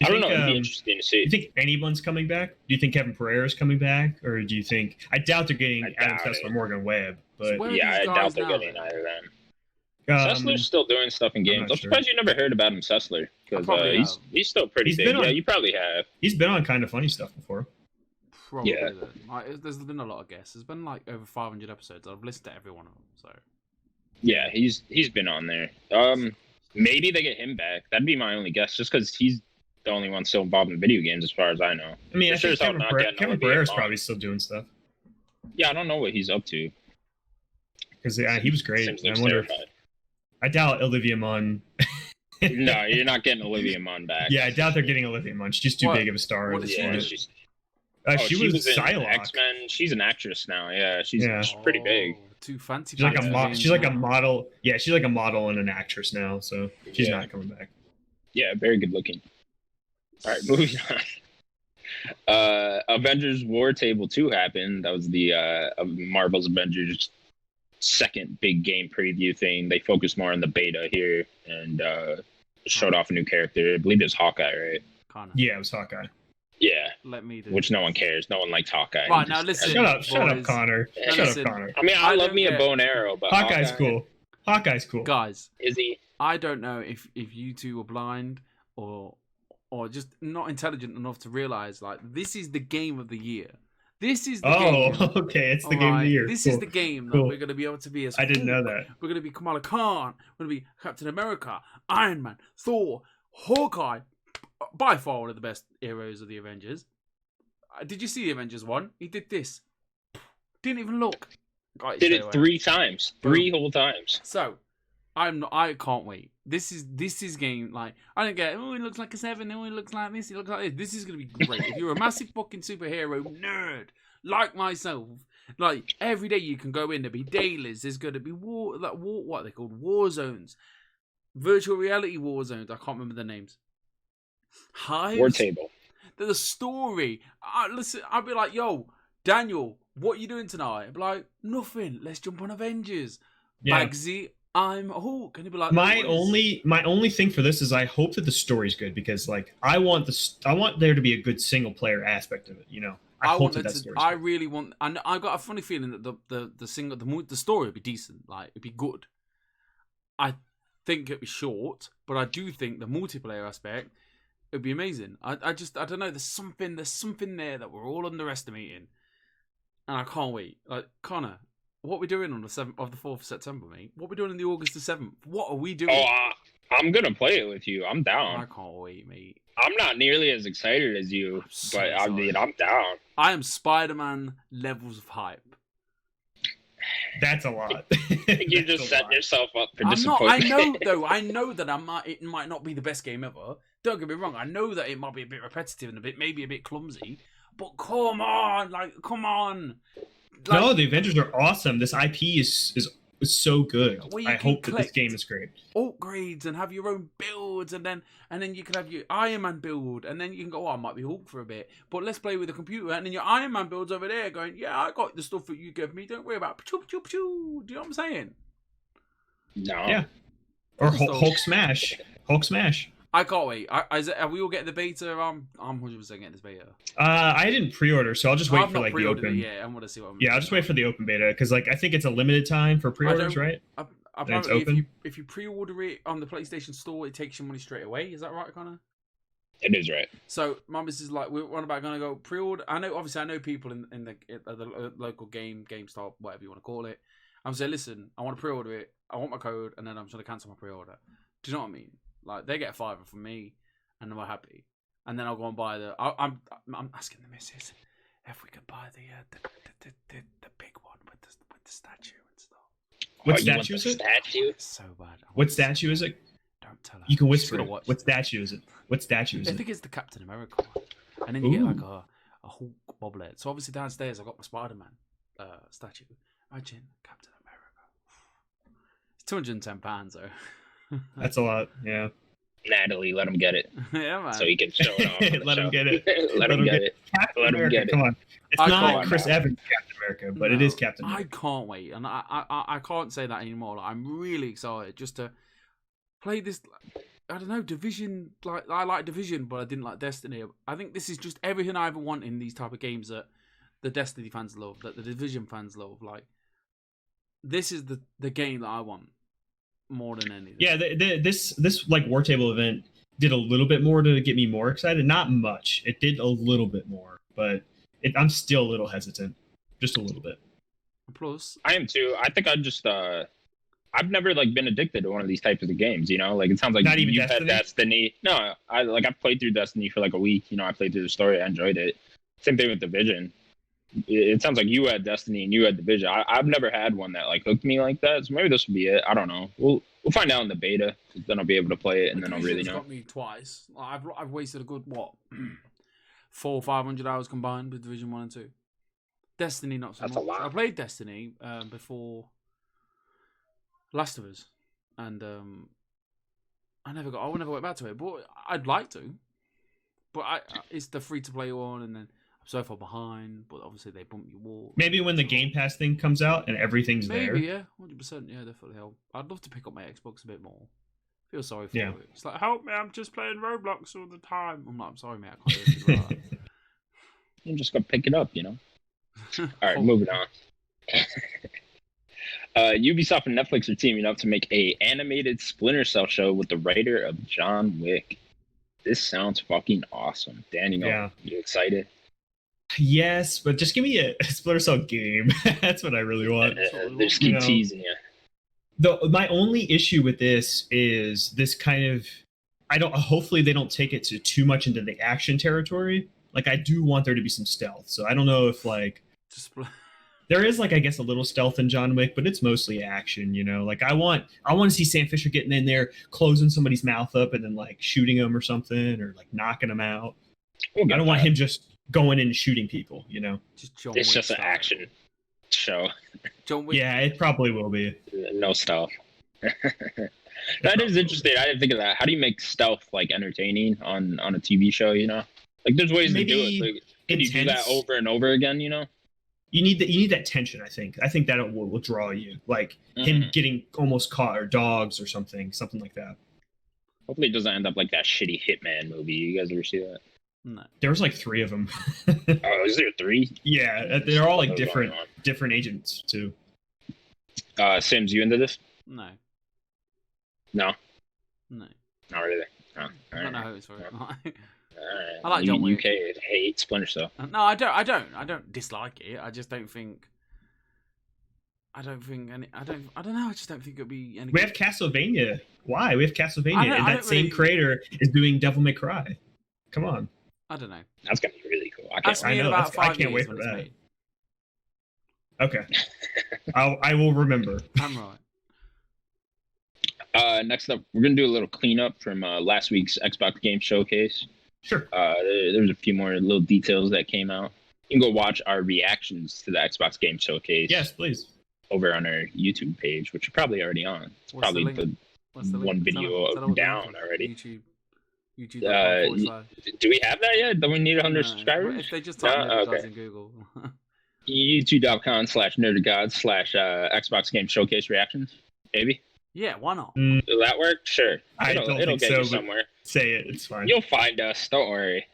I don't know. It'd be interesting to see. Do you think anyone's coming back? Do you think Kevin Pereira's coming back, or do you think? I doubt they're getting Adam Sessler, Morgan Webb, but So yeah, I doubt they're getting either of them. Sessler's still doing stuff in games. I'm surprised you never heard about him, Sessler, because he's still pretty big. Yeah, you probably have. He's been on Kind of Funny stuff before. Probably. Yeah. There's been a lot of guests. There's been like over 500 episodes. I've listened to every one of them. So. Yeah, he's been on there. Maybe they get him back. That'd be my only guess, just because he's the only one still involved in video games, as far as I know. I mean, I think Kevin Pereira's probably still doing stuff. Yeah, I don't know what he's up to. Because he was great. Seems like I doubt Olivia Munn. No, you're not getting Olivia Munn back. Yeah, I doubt they're getting Olivia Munn. She's too big of a star. What is she was Psylocke. X-Men. She's an actress now. Yeah, she's pretty big. Too fancy. She's like a model. Yeah, she's like a model and an actress now. So she's not coming back. Yeah, very good looking. All right, moving on. Avengers Wartable 2 happened. That was the Marvel's Avengers second big game preview thing. They focused more on the beta here and showed off a new character. I believe it was Hawkeye, right? Connor. Yeah, it was Hawkeye. Yeah. Let me do Which no one cares. No one likes Hawkeye. Right, now listen. Shut up, Connor. Shut up, Connor. I mean, I love me a bow and arrow, but Hawkeye's cool. Hawkeye's cool. Guys. Is he? I don't know if you two were blind or just not intelligent enough to realize, like, this is the game of the year. This is the game. Oh, okay. It's the game of the year. This is the game that we're going to be able to be as I didn't know that. We're going to be Kamala Khan. We're going to be Captain America, Iron Man, Thor, Hawkeye. By far one of the best heroes of the Avengers. Did you see the Avengers 1? He did this. Didn't even look. Did it 3 times. 3 whole times. So, I can't wait. This is game, like, I don't get, it looks like a 7, it looks like this, it looks like this. This is going to be great. If you're a massive fucking superhero nerd, like myself, like, every day you can go in, there'll be dailies, there's going to be what are they called? War zones. Virtual reality war zones. I can't remember the names. Hives. Wartable. There's a story. Listen, I'd be like, yo, Daniel, what are you doing tonight? I'd be like, nothing. Let's jump on Avengers. Yeah. Bagsy, I'm Hulk. And he'd be like, my only thing for this is I hope that the story's good, because like I want there to be a good single player aspect of it. I really want, and I got a funny feeling that the story would be decent. Like it'd be good. I think it'd be short, but I do think the multiplayer aspect it'd be amazing. I don't know. There's something there that we're all underestimating, and I can't wait. Like Connor, what are we doing on the 4th of September, mate? What are we doing on the August the 7th? What are we doing? Oh, I'm gonna play it with you. I'm down. I can't wait, mate. I'm not nearly as excited as you, but I mean, I'm down. I am Spider-Man levels of hype. That's a lot. You just set yourself up for I'm not. disappointment. I know that it might not be the best game ever. Don't get me wrong. I know that it might be a bit repetitive and maybe a bit clumsy. But come on, No, the Avengers are awesome. This IP is so good. I hope that this game is great. Upgrades and have your own builds, and then you can have your Iron Man build, and then you can go, I might be Hulk for a bit, but let's play with the computer, and then your Iron Man build's over there going, yeah, I got the stuff that you gave me. Don't worry about it. Choo, choo, choo. Do you know what I'm saying? No. Yeah. Or Hulk Smash. Hulk Smash. I can't wait. Are we all getting the beta? I'm 100% getting this beta. I didn't pre-order, so I'll just wait for like the open. Yeah, I'm gonna see what. I'll just wait for the open beta because like I think it's a limited time for pre-orders, right? Apparently, if you pre-order it on the PlayStation Store, it takes your money straight away. Is that right, Connor? It is right. So my missus is like, we're about gonna go pre-order. I know people in the local GameStop, whatever you want to call it. I'm saying, listen, I want to pre-order it. I want my code, and then I'm just gonna cancel my pre-order. Do you know what I mean? Like they get a $5 from me, and we're happy. And then I'll go and buy I'm asking the missus if we could buy the big one with the statue and stuff. What statue is it? Statue? It's so bad. What statue is it? Don't tell her. You can whisper. What statue is it? What statue is it? I think it's the Captain America one. And then you get like a Hulk bobblehead. So obviously downstairs I got my Spider-Man statue. Imagine Captain America. It's £210 though. That's a lot, yeah. Natalie, let him get it. Yeah, man. So he can show it off. Let him get it. Let him get it. Captain Let him America, get it. come on. It's not Chris Evans Captain America, but it is Captain America. I can't wait, and I can't say that anymore. Like, I'm really excited just to play this. I don't know, Division. Like I like Division, but I didn't like Destiny. I think this is just everything I ever want in these type of games that the Destiny fans love, that the Division fans love. Like, this is the game that I want more than anything. Yeah, this like Wartable event did a little bit more to get me more excited. Not much. It did a little bit more, but I'm still a little hesitant, just a little bit. Plus, I am too. I think I just I've never like been addicted to one of these types of games. You know, like it sounds like Not even you've Destiny? had Destiny. No, I played through Destiny for like a week. You know, I played through the story. I enjoyed it. Same thing with Division. It sounds like you had Destiny and you had Division. I've never had one that like hooked me like that. So maybe this will be it. I don't know. We'll find out in the beta. Then I'll be able to play it, and then I'll really know. Got me twice. I've wasted a good 400-500 hours combined with Division 1 and 2. Destiny not so That's much. a lot. I played Destiny before Last of Us, and I never went back to it. But I'd like to. But it's the free to play one, and then I'm so far behind. But obviously they bump your wall. Maybe when the Game Pass thing comes out and everything's there. Maybe, yeah, 100%. Yeah, definitely help. I'd love to pick up my Xbox a bit more. Feel sorry for it. It's like, help me, I'm just playing Roblox all the time. I'm like, I'm sorry, mate, I can't do anything like that. I'm just gonna pick it up, you know. All right, moving on. Ubisoft and Netflix are teaming up to make a animated Splinter Cell show with the writer of John Wick. This sounds fucking awesome. Daniel, you excited? Yes, but just give me a Splinter Cell game. That's what I really want. They just keep teasing you. My only issue with this is this kind of hopefully they don't take it to too much into the action territory. Like I do want there to be some stealth. So I don't know if like there is like I guess a little stealth in John Wick, but it's mostly action, you know. Like I want to see Sam Fisher getting in there, closing somebody's mouth up and then like shooting him or something or like knocking him out. I don't want him just going in and shooting people, you know. It's just an action show. John Wick. Yeah, it probably will be. No stealth. That is interesting. I didn't think of that. How do you make stealth like entertaining on a TV show? You know, like there's ways to do it. Like, can you do that over and over again? You know, you need that tension. I think that will draw you. Like him getting almost caught or dogs or something like that. Hopefully, it doesn't end up like that shitty Hitman movie. You guys ever see that? No. There was like 3 of them. Oh, is there 3? Yeah, they're all like different agents too. Sims, you into this? No. No. No. Not really. Oh, I don't know who it's for. Alright. I like John Wick. UK hate Splinter Cell. No, I don't dislike it. I just don't think. I don't know. I just don't think it'll be any. We have Castlevania. Why? We have Castlevania, and that same creator is doing Devil May Cry. Come on. I don't know. That's gonna be really cool. I can't wait for that. Okay. I will remember. I'm right. Next up, we're gonna do a little cleanup from last week's Xbox Game Showcase. Sure. There's a few more little details that came out. You can go watch our reactions to the Xbox Game Showcase. Yes, please. Over on our YouTube page, which you're probably already on. It's What's probably the one video tell them down already. YouTube. Do we have that yet? Don't we need 100 No. subscribers? If they just type Nerdic okay. in Google. YouTube.com/nerdigods/Xbox Game Showcase reactions. Maybe. Yeah, why not? Will that work? Sure. I don't think get so, you but somewhere. say it. It's fine. You'll find us. Don't worry.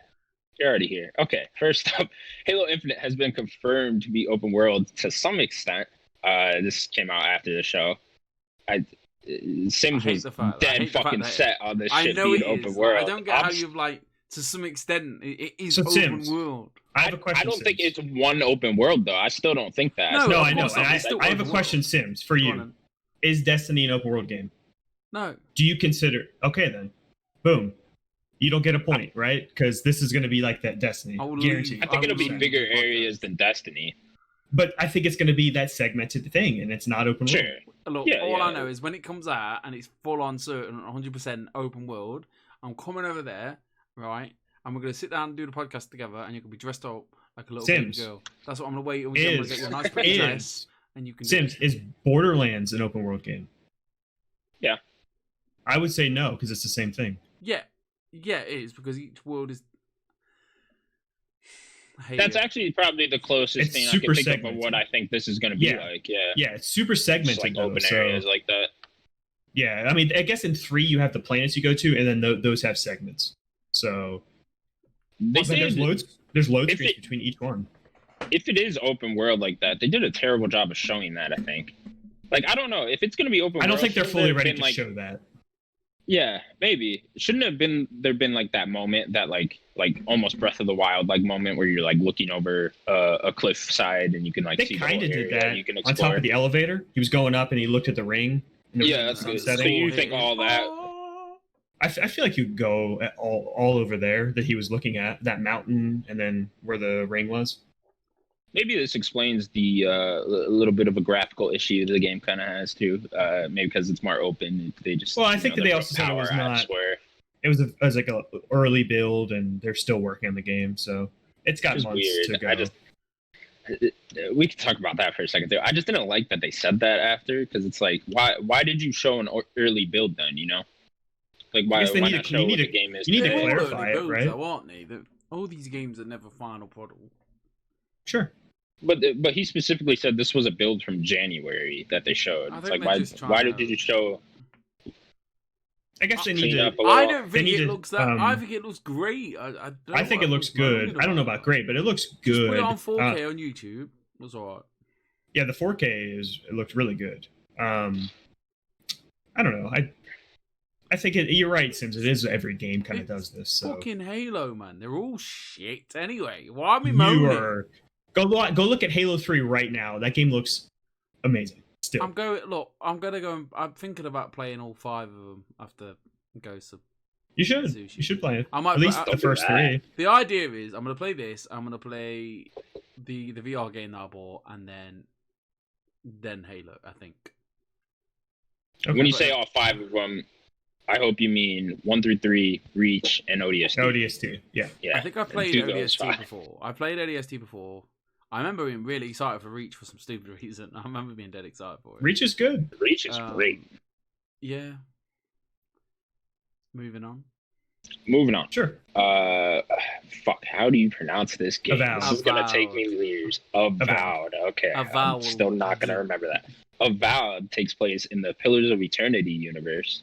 You're already here. Okay. First up, Halo Infinite has been confirmed to be open world to some extent. This came out after the show. Sims was dead fucking set on this shit being open world. I don't get how you've to some extent it is open Sims. world. I have a question. I don't Sims. think it's one open world though. I still don't think that. No, I know. I have a question, world. Sims, for you. Is Destiny an open world game? No. Do you consider? Okay, then. Boom. You don't get a point, right? Because this is going to be like that Destiny. Guaranteed. I think it'll be bigger areas than Destiny. But I think it's going to be that segmented thing, and it's not open world. Sure. Look, all I know is when it comes out and it's full on certain 100% open world, I'm coming over there, right? And we're going to sit down and do the podcast together, and you're going to be dressed up like a little baby girl. That's what I'm going to wait. I'm going to get you a nice pretty dress, and you can. Sims, is Borderlands an open world game? Yeah. I would say no, because it's the same thing. Yeah. Yeah, it is, because each world is. That's actually probably the closest thing I can think of what I think this is going to be like. Yeah. Yeah, it's super segmented. Just like open areas like that. Yeah, I mean, I guess in 3 you have the planets you go to, and then those have segments. So there's load screens between each one. If it is open world like that, they did a terrible job of showing that, I think. Like, I don't know. If it's going to be open world, I don't think they're fully ready to show that. Yeah, maybe. Shouldn't have been like that moment, that like almost Breath of the Wild like moment where you're like looking over a cliff side and you can like see the whole area. Did that. You can explore. On top of the elevator. He was going up and he looked at the ring. Yeah, that's good. So you think all that? I feel like you go all over there that he was looking at, that mountain and then where the ring was. Maybe this explains the little bit of a graphical issue the game kind of has too. Maybe because it's more open. They just I think that they also said it was not. It was like a early build, and they're still working on the game, so it's got months to go. We can talk about that for a second too. I just didn't like that they said that after, because it's like, why did you show an early build then? You know, like why not show what the game is? You need to clarify it, right? Aren't they? All these games are never final product. Sure. But he specifically said this was a build from January that they showed. It's like, why did you show? I guess they need to. I don't think it looks that. I think it looks great. I think it looks good. I don't know about great, but it looks good. Just put it on 4K on YouTube. That's alright. Yeah, the 4K it looked really good. I don't know. I think you're right, Sims. It is every game kind of does this. So. Fucking Halo, man. They're all shit anyway. Why are we moaning? Go look at Halo 3 right now. That game looks amazing. Still. I'm thinking about playing all 5 of them after Ghost of You should. You should play it. At least the first 3. The idea is I'm going to play this. I'm going to play the VR game that I bought, and then Halo, I think. Okay. When you say all 5 of them, I hope you mean 1 through 3, Reach, and ODST. ODST, yeah. I think I played ODST before. I played ODST before. I remember being really excited for Reach for some stupid reason. I remember being dead excited for it. Reach is good. Reach is great. Yeah. Moving on. Sure. Fuck. How do you pronounce this game? Avowed. This is gonna take me years. Avowed. Okay. I'm still not gonna remember that. Avowed takes place in the Pillars of Eternity universe,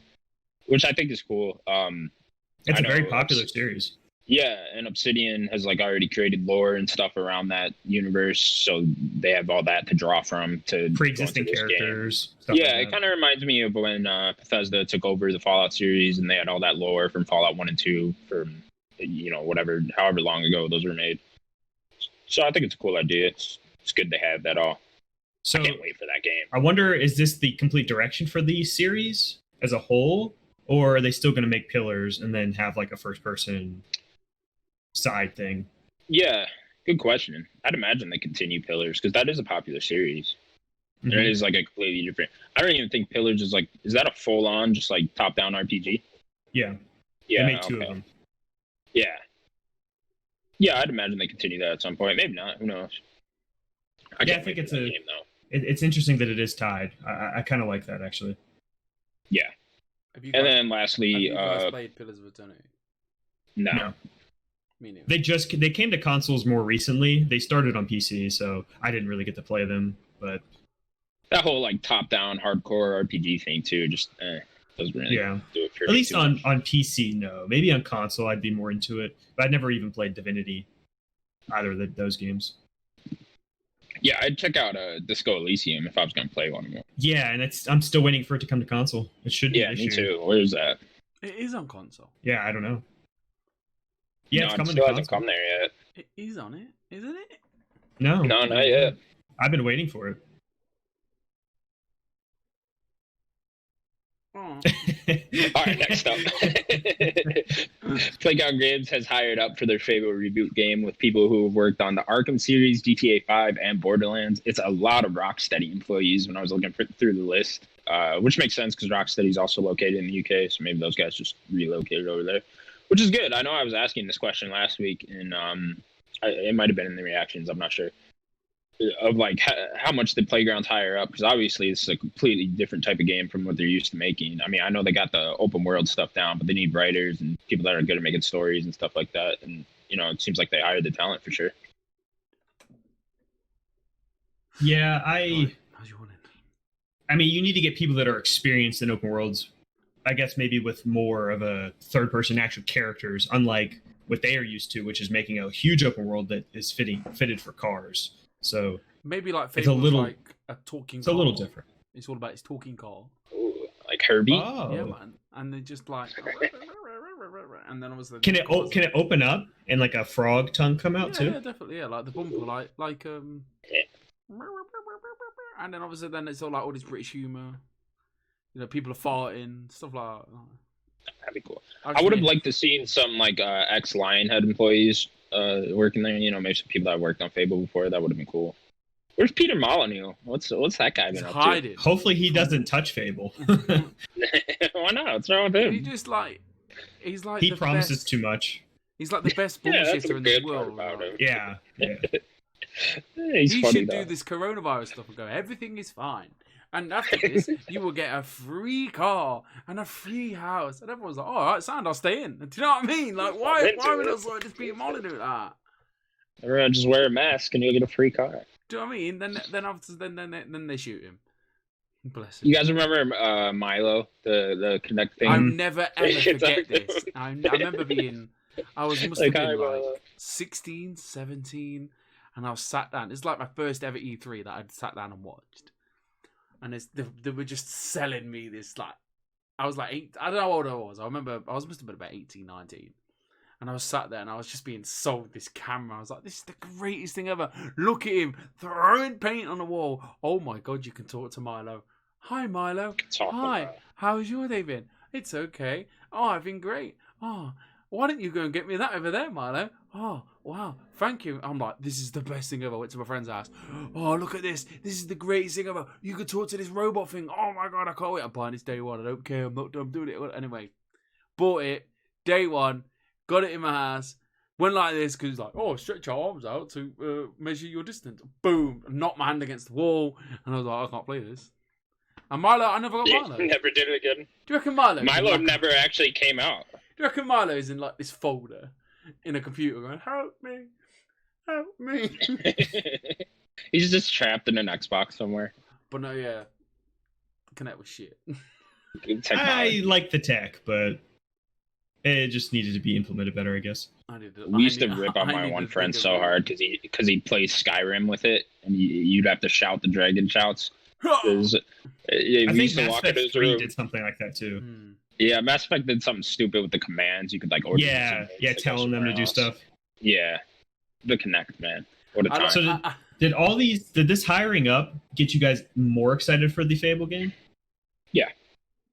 which I think is cool. It's a very popular series. Yeah, and Obsidian has like already created lore and stuff around that universe, so they have all that to draw from to pre-existing characters. Yeah, it kind of reminds me of when Bethesda took over the Fallout series, and they had all that lore from Fallout 1 and 2 from however long ago those were made. So I think it's a cool idea. It's good they have that all. So I can't wait for that game. I wonder, is this the complete direction for the series as a whole, or are they still going to make Pillars and then have like a first-person side thing? Yeah, Good question. I'd imagine they continue Pillars because that is a popular series. Mhm. It is like a completely different. I don't even think Pillars is like. Is that a full on just like top down RPG? Yeah, Yeah. they made two of them. Yeah. Yeah, I'd imagine they continue that at some point. Maybe not. Who knows? I can't think wait it's for that game though. it's interesting that it is tied. I kind of like that actually. Yeah. Have you And guys, then lastly, have you guys played Pillars of Eternity? no. Me neither. They came to consoles more recently. They started on PC, so I didn't really get to play them. But That whole like top down hardcore RPG thing too, just doesn't really yeah, do it for at me least too on much. PC, no. Maybe on console, I'd be more into it. But I'd never even played Divinity, either of those games. Yeah, I'd check out Disco Elysium if I was gonna play one of them. Yeah, and I'm still waiting for it to come to console. It should be Yeah, this me year. too. Where's that? It is on console. Yeah, I don't know. Yeah, No, it's it coming still to hasn't console. come there yet. It is on it, isn't it? No, No, not yet. I've been waiting for it. Oh. All right, next up. Playground Games has hired up for their favorite reboot game with people who have worked on the Arkham series, GTA 5, and Borderlands. It's a lot of Rocksteady employees when I was looking through the list, which makes sense because Rocksteady is also located in the UK, so maybe those guys just relocated over there, which is good. I know I was asking this question last week, and it might have been in the reactions, I'm not sure, of like how much the Playgrounds hire up, because obviously it's a completely different type of game from what they're used to making. I mean, I know they got the open world stuff down, but they need writers and people that are good at making stories and stuff like that. And it seems like they hired the talent for sure. Yeah, How's your morning? I mean, you need to get people that are experienced in open worlds. I guess maybe with more of a third-person actual characters, unlike what they are used to, which is making a huge open world that is fitted for cars. So Maybe like it's a Fable's little like a talking. it's a little different. It's all about his talking car. Ooh, like Herbie. Oh, Yeah, man. And they just like, and then obviously can it open up and like a frog tongue come out too? Yeah, definitely. Yeah, like the bumper, like and then obviously then it's all like all this British humor. People are farting, stuff like that. That'd be cool. I would have liked to seen some like ex Lionhead employees working there. Maybe some people that worked on Fable before. That would have been cool. Where's Peter Molyneux? What's that guy been up hiding. Hopefully he doesn't touch Fable. to? Why not? What's wrong with him? He just like he's like He the promises best, too much. He's like the best Yeah, that's bullshitter a in the good part world. about him. Yeah. He's He funny should though. do this coronavirus stuff and go, everything is fine. And after this, you will get a free car and a free house. And everyone's like, oh, all right, sound, I'll stay in. Do you know what I mean? Like, why are we not sort of just being Molyneux like that? Everyone just wear a mask and you'll get a free car. Do you know what I mean? Then after then they shoot him. Bless him. You guys remember Milo, the Connect thing? I'll never ever It's forget like- this. I remember must Like, have been hi, like Milo. 16, 17, and I was sat down. It's like my first ever E3 that I'd sat down and watched. And they were just selling me this, like, I was like 8, I don't know how old I was. I remember I must have been about 18, 19. And I was sat there and I was just being sold this camera. I was like, this is the greatest thing ever. Look at him throwing paint on the wall. Oh my God, you can talk to Milo. Hi, Milo. Talk Hi. about it. How's your day been? It's okay. Oh, I've been great. Oh, why don't you go and get me that over there, Milo? Oh, wow. Thank you. I'm like, this is the best thing ever. I went to my friend's house. Oh, look at this. This is the greatest thing ever. You could talk to this robot thing. Oh my God, I can't wait. I'm buying this day one. I don't care. I'm doing it. Anyway, bought it. Day one. Got it in my house. Went like this because it's like, oh, stretch your arms out to measure your distance. Boom. Knocked my hand against the wall. And I was like, I can't play this. And Milo, I never got Milo. Do Never did it again. you reckon Milo? Milo never actually came out. Do you reckon Milo's in like this folder in a computer going, help me, help me? He's just trapped in an Xbox somewhere. But no, yeah. Connect with shit. I Technology. like the tech, but it just needed to be implemented better, I guess. We used to rip on my one friend so hard because he plays Skyrim with it, and you'd have to shout the dragon shouts. I We think used to Mass walk Effect into his 3 room. did something like that too. Yeah, Mass Effect did something stupid with the commands. You could like order. Yeah, something to go telling them to somewhere do else. stuff. Yeah, the Connect, man. What a time. So did this hiring up get you guys more excited for the Fable game? Yeah.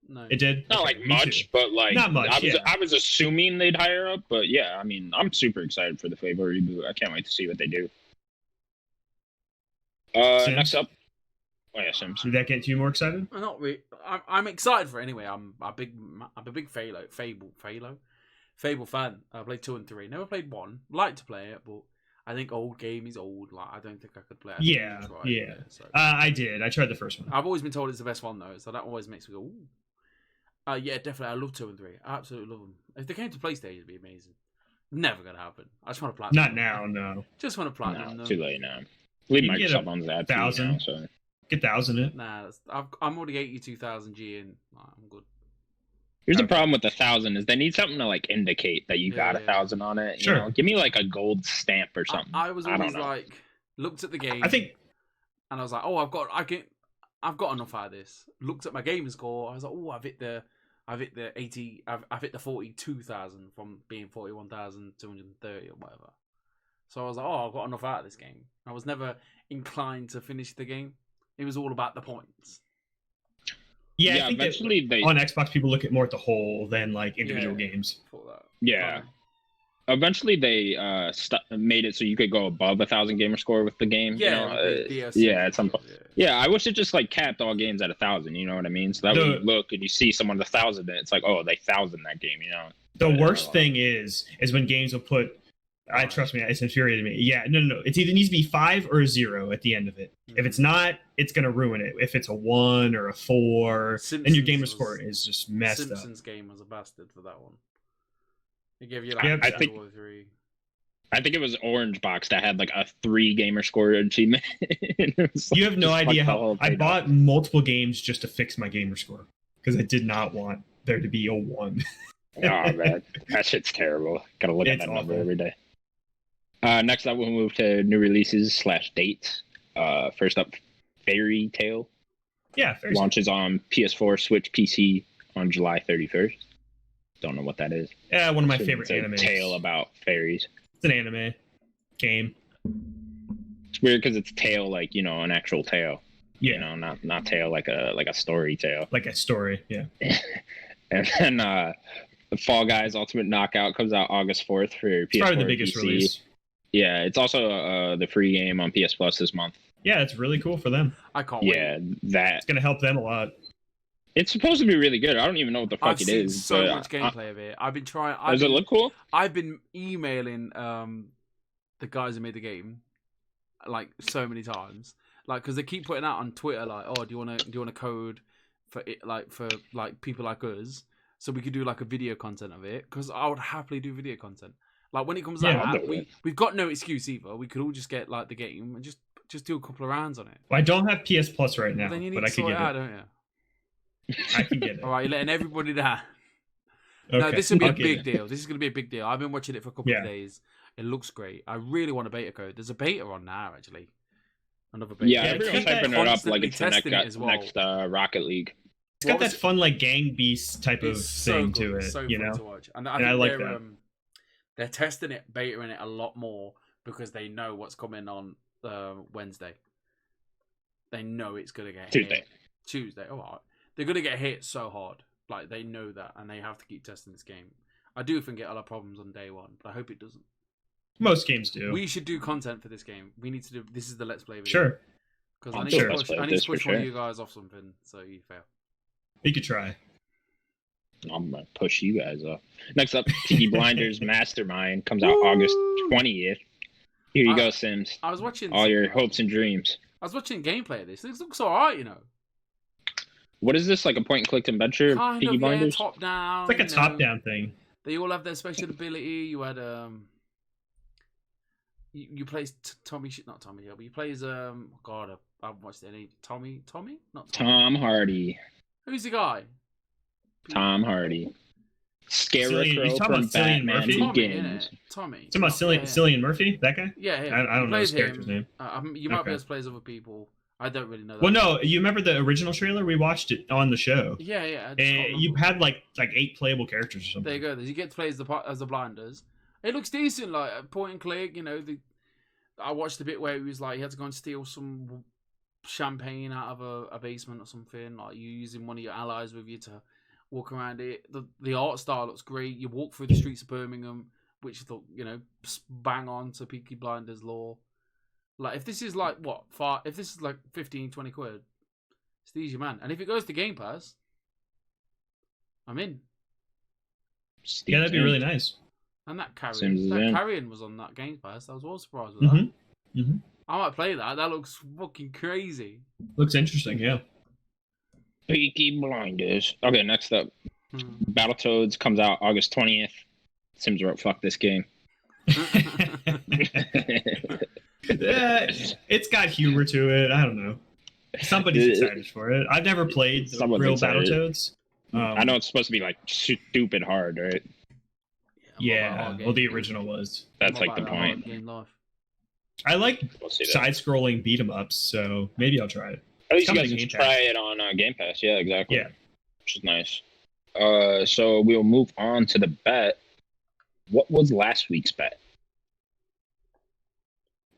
No. It did. Not Okay, like me too. much, but like Not much, I was yeah. I was assuming they'd hire up, but yeah, I mean, I'm super excited for the Fable reboot. I can't wait to see what they do. Sims? Next up, oh yeah, Sims. Did that get you more excited? I'm not really. I'm excited for it anyway. I'm a big Fable fan. I played 2 and 3. Never played 1. Like to play it, but I think old game is old. Like I don't think I could play it. Yeah. So. I did. I tried the first one. I've always been told it's the best one though, so that always makes me go, ooh. Yeah, definitely. I love 2 and 3. I absolutely love them. If they came to PlayStation, it'd be amazing. Never gonna happen. I just want to platinum. Not now, no. Just want to platinum. No, too late now. Leave You can get Microsoft owns that too 1,000. now, so. Get 1,000 it. Nah, I'm already 82,000 G in. I'm good. Here's the Okay. problem with 1,000 is they need something to like indicate that you got Yeah. 1,000 on it. Sure. You know? Give me like a gold stamp or something. I was I don't always know. like, looked at the game. I think And I was like, oh, I've got enough out of this. Looked at my gamer score. I was like, oh, I've hit the 80. I've hit the 42,000 from being 41,230 or whatever. So I was like, oh, I've got enough out of this game. I was never inclined to finish the game. It was all about the points. yeah, Yeah, I think that eventually they. on Xbox people look at more at the whole than like individual Yeah. games. For that. Yeah. Eventually they made it so you could go above 1,000 gamer score with the game. Yeah. You know? with the DLC. yeah, at some point. Yeah, I wish it just like capped all games at 1,000. You know what I mean? So that when you look and you see someone with 1,000, it's like, oh, they 1,000 that game. You know. The But, worst thing is when games will put. I trust me, it's infuriating me. Yeah, no. It either needs to be 5 or a 0 at the end of it. If it's not, it's gonna ruin it. If it's a 1 or a 4, and your gamer score is just messed Simpsons up. game was a bastard for that one. It gave you like Yeah, I think- 2 or 3. I think it was Orange Box that had like a 3 gamer score achievement. It was, like, You have no just idea fucked the how whole I thing up. bought multiple games just to fix my gamer score because I did not want there to be a 1. Oh man, that shit's terrible. Gotta look at It's that number awful. every day. Next up, we'll move to new releases / dates. First up, Fairy Tail Yeah, fair. launches on PS4, Switch, PC on July 31st. Don't know what that is. Yeah, one of my So favorite it's a animes. tale about fairies. It's an anime game. It's weird because it's tale like an actual tale. Yeah, You know, not tale like a story tale. like a story. Yeah. And then the Fall Guys Ultimate Knockout comes out August 4th for PS4. It's probably the biggest PC. release. Yeah, it's also the free game on PS Plus this month. Yeah, it's really cool for them. I can't Yeah, wait. that It's gonna help them a lot. it's supposed to be really good. I don't even know what the fuck I've it seen is. so but, much gameplay of it. I've been trying. Does it look cool? I've been emailing the guys who made the game like so many times, like because they keep putting out on Twitter like, oh, do you want a code for it, like for like people like us, so we could do like a video content of it? Because I would happily do video content. Like when it comes Yeah, I'll out, do it. we've got no excuse either. We could all just get like the game and just do a couple of rounds on it. Well, I don't have PS Plus right now, Then you need but to I could sort get it out, it. don't you? I can get it. All right, you're letting everybody down. Okay. No, this will be I'll a get big it. deal. This is going to be a big deal. I've been watching it for a couple Yeah. of days. It looks great. I really want a beta code. There's a beta on now, actually. Another beta. Yeah, Yeah, everyone's keep that hyping it up like constantly it's the next, testing it as well. next Rocket League. It's got What was that it? fun like gang beast type of It's so thing good. to it. It's so you fun know. to watch. And I think like they're, that. They're testing it, betaing it a lot more because they know what's coming on Wednesday. They know it's going to get Tuesday. hit. Tuesday. Oh, all right. They're going to get hit so hard. Like, they know that, and they have to keep testing this game. I do think it'll have problems on day one, but I hope it doesn't. Most games do. We should do content for this game. We need to do. This is the Let's Play video. Sure, Because I'll I do need a to Let's push. Play I of need this to push for one of sure. you guys off something, so you fail. we could try. I'm gonna push you guys up. Next up, Peaky Blinders Mastermind comes out August 20th. Here you go, Sims. I was watching All your hopes and dreams. I was watching gameplay of this. This looks alright, you know. What is this? Like a point and click adventure? Kind Peaky of, yeah, Blinders? top down. It's like a you know. top-down thing. They all have their special ability. You had you play Tommy, not Tommy Hill, but you play as God, I haven't watched any Tommy, not Tommy. Tom Hardy. Who's the guy? Tom Hardy. Cillian- Scarecrow you talking from about Cillian Batman Murphy? Tommy, Begins. innit? Tommy. It's about Cillian Murphy, that guy. Yeah, yeah. I don't He know his plays character's him. name. You might Okay. be able to play as other people. I don't really know that. Well, no, you remember the original trailer? We watched it on the show. Yeah, yeah. I just can't And you remember. had like 8 playable characters or something. There you go. You get to play as the blinders. It looks decent, like point and click. You know, I watched the bit where he was like he had to go and steal some champagne out of a basement or something. Like you using one of your allies with you walk around it. The art style looks great. You walk through the streets of Birmingham, which look, bang on to Peaky Blinders lore. Like, if this is like if this is like 15, 20 quid, Steve's your man. And if it goes to Game Pass, I'm in. Yeah, that'd be really nice. And that Carrion was on that Game Pass. I was all surprised with that. Mm-hmm. I might play that. That looks fucking crazy. Looks interesting, yeah. Peaky Blinders. Okay, next up. Battletoads comes out August 20th. Sims wrote, fuck this game. It's got humor to it. I don't know. Somebody's excited for it. I've never played the real Battletoads. I know it's supposed to be like stupid hard, right? Yeah, well, the original was. That's like the point. I like side-scrolling beat-em-ups, so maybe I'll try it. At least you guys can try it on Game Pass. Yeah, exactly. Yeah. Which is nice. So we'll move on to the bet. What was last week's bet?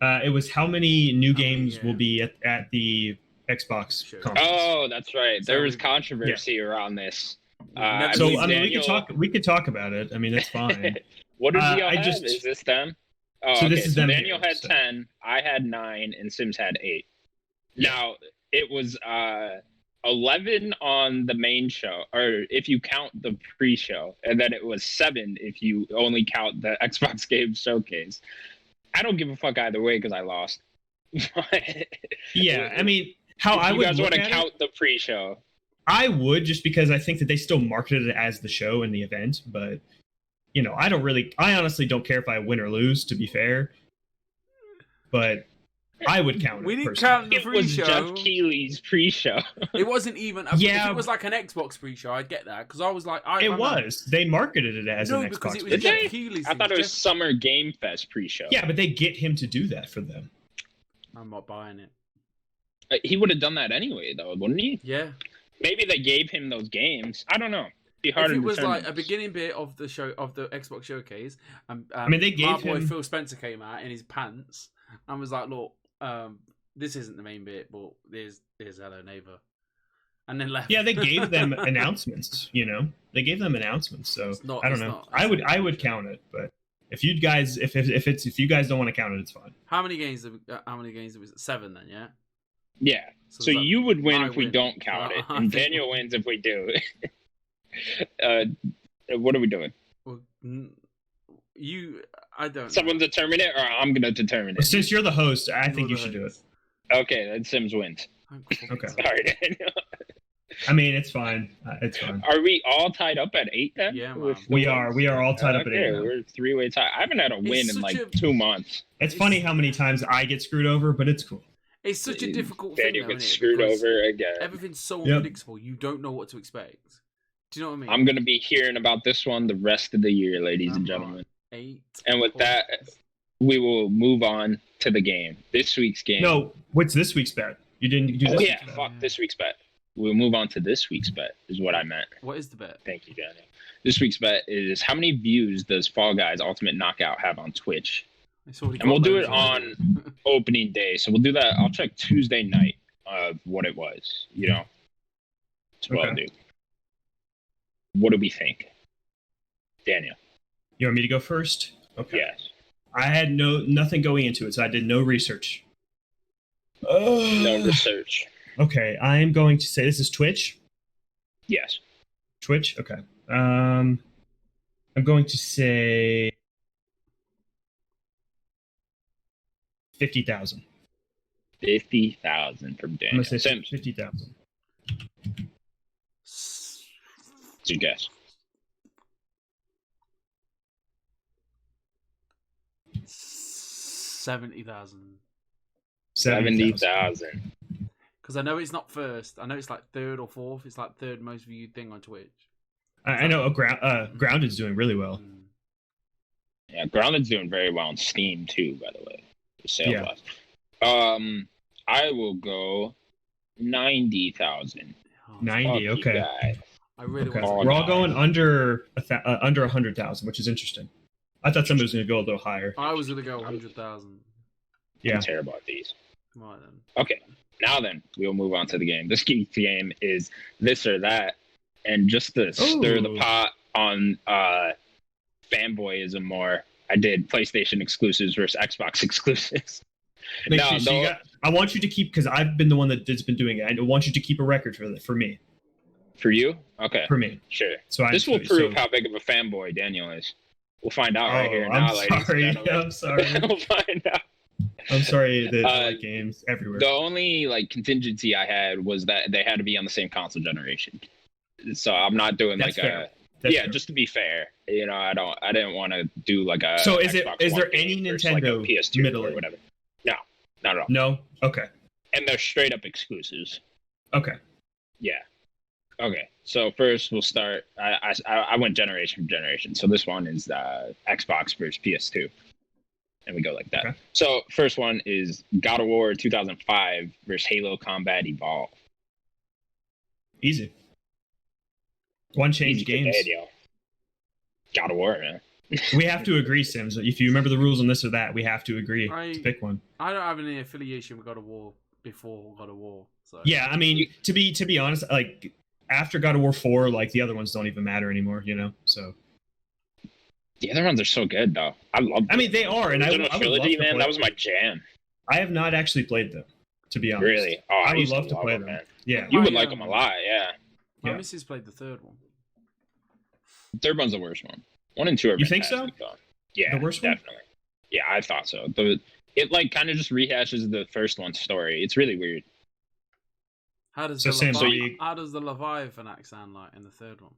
It was how many new games will be at the Xbox conference. Oh, that's right. There was controversy around this. We could talk about it. I mean, it's fine. What did y'all have? Is this them? Oh, so this is them. Daniel had 10, I had 9, and Sims had 8. Now, it was 11 on the main show, or if you count the pre-show, and then it was 7 if you only count the Xbox Game Showcase. I don't give a fuck either way because I lost. Yeah, I mean, how I would you guys want to count the pre-show? I would, just because I think that they still marketed it as the show and the event, but I honestly don't care if I win or lose, to be fair. But I would count it. We didn't count the pre-show. It was Jeff Keighley's pre-show. It wasn't even. If it was like an Xbox pre-show, I'd get that, because I was like, They marketed it as an Xbox pre-show. Did they? I thought it was Summer Game Fest pre-show. Yeah, but they get him to do that for them. I'm not buying it. He would have done that anyway, though, wouldn't he? Yeah. Maybe they gave him those games. I don't know. Be hard if it was like a beginning bit of the show of the Xbox showcase, I mean, they gave him. Phil Spencer came out in his pants and was like, "Look, this isn't the main bit, but there's Hello Neighbor," and then left. Yeah, they gave them announcements. They gave them announcements. So I don't know. I would count it, but if you guys if you guys don't want to count it, it's fine. How many games? Was it? 7 then? Yeah. Yeah. So you would win if we don't count it, and Daniel wins if we do. What are we doing? Well, I don't. Someone determine it, or I'm gonna determine it. Since you're the host, I think you should do it. Okay, then Sims wins. Okay. Sorry, Daniel. I mean, it's fine. It's fine. Are we all tied up at 8 then? Yeah, we are. We are all tied up at 8. Now. We're 3-way tie. I haven't had a win in like 2 months. It's funny how many times I get screwed over, but it's cool. It's such a difficult thing. Daniel gets screwed over again. Everything's so unpredictable. You don't know what to expect. Do you know what I mean? I'm going to be hearing about this one the rest of the year, ladies and gentlemen. 8 and with that, we will move on to the game. This week's game. No, what's this week's bet? You didn't do this? Oh, yeah, fuck this week's bet. We'll move on to this week's bet, is what I meant. What is the bet? Thank you, Daniel. This week's bet is how many views does Fall Guys Ultimate Knockout have on Twitch? And we'll do it on opening day. So we'll do that. I'll check Tuesday night of what it was, That's what I'll do. What do we think? Daniel. You want me to go first? Okay. Yes. I had nothing going into it, so I did no research. No research. Okay, I am going to say this is Twitch. Yes. Twitch? Okay. I'm going to say 50,000. 50,000 from Daniel. I'm going to say 50,000. What's your guess? 70,000. 70,000. Because I know it's not first. I know it's like 3rd or 4th. It's like 3rd most viewed thing on Twitch. I know Grounded's doing really well. Yeah, Grounded's doing very well on Steam too, by the way. I will go 90,000. 90, okay. I really want to. We're all going under 100,000, which is interesting. I thought somebody was going to go a little higher. I was going to go 100,000. Yeah. I'm terrible at these. Come on then. Okay. Now then, we'll move on to the game. This game is this or that. And just to stir the Ooh. pot on fanboyism more, I did PlayStation exclusives versus Xbox exclusives. Make sure, so you got, I want you to keep, because I've been the one that's been doing it. I want you to keep a record for me. For you? Okay. For me. Sure. So this will prove how big of a fanboy Daniel is. We'll find out right here now, ladies and gentlemen. I'm sorry. We'll find out. I'm sorry that I like games everywhere. The only contingency I had was that they had to be on the same console generation. So I'm not doing That's like fair. fair. Just to be fair. I didn't want to do like a So is Xbox there One any versus Nintendo like a PS2 middle or whatever? No, not at all. No? Okay. And they're straight up exclusives. Okay. Yeah. Okay. So first we'll start. I went generation for generation. So this one is Xbox versus PS2. And we go like that. Okay. So first one is God of War 2005 versus Halo Combat Evolved. Easy. One change games. God of War, man. We have to agree, Sims. If you remember the rules on this or that, we have to agree to pick one. I don't have any affiliation with God of War before God of War. So yeah, I mean, to be honest, like after God of War 4, like the other ones don't even matter anymore, So the other ones are so good, though. I love them. I mean, they are, and I would love to man, play that was my jam. I have not actually played them, to be honest. Really? Oh, I would love to play them. Man. Yeah, you would like them a lot. Yeah. My missus played the third one. The third one's the worst one. 1 and 2 are. You think so? Though. Yeah, the worst definitely. One? Yeah, I thought so. It like kind of just rehashes the first one's story. It's really weird. How does how does the Leviathan act sound like in the third one?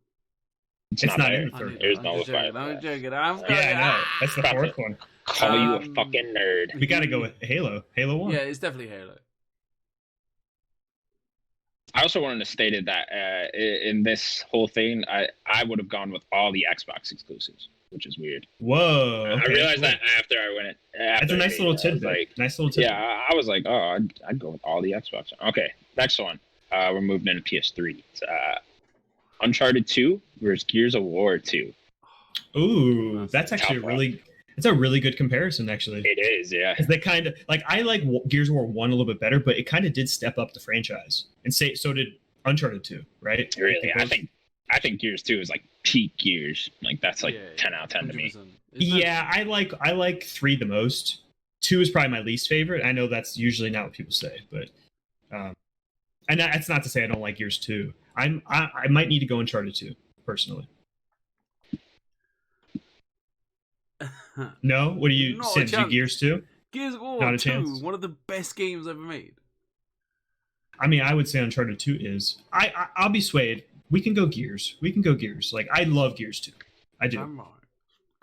It's not in the third. There's no Leviathan. I'm joking. Yeah, I know. That's the fourth one. Call you a fucking nerd. We got to go with Halo. Halo 1. Yeah, it's definitely Halo. I also wanted to state it that in this whole thing, I would have gone with all the Xbox exclusives, which is weird. Whoa! Okay, I realized that after I went. That's a nice little tidbit. Like, nice little tidbit. Yeah, I was like, oh, I'd go with all the Xbox. Okay, next one. We're moving into PS3. It's, Uncharted 2 versus Gears of War 2. Ooh, that's actually it's a really good comparison, actually. It is, yeah. Because they kind of like I like Gears of War 1 a little bit better, but it kind of did step up the franchise, and so did Uncharted 2, right? Really, I think Gears 2 is like peak Gears. Like that's like 10 out of 10 to me. Yeah, I like 3 the most. 2 is probably my least favorite. I know that's usually not what people say, but and that's not to say I don't like Gears 2. I might need to go Uncharted 2 personally. No, what do you Sims? You Gears 2? Gears of War 2, one of the best games ever made. I mean, I would say Uncharted 2 is. I'll be swayed. We can go Gears. Like I love Gears 2. I do.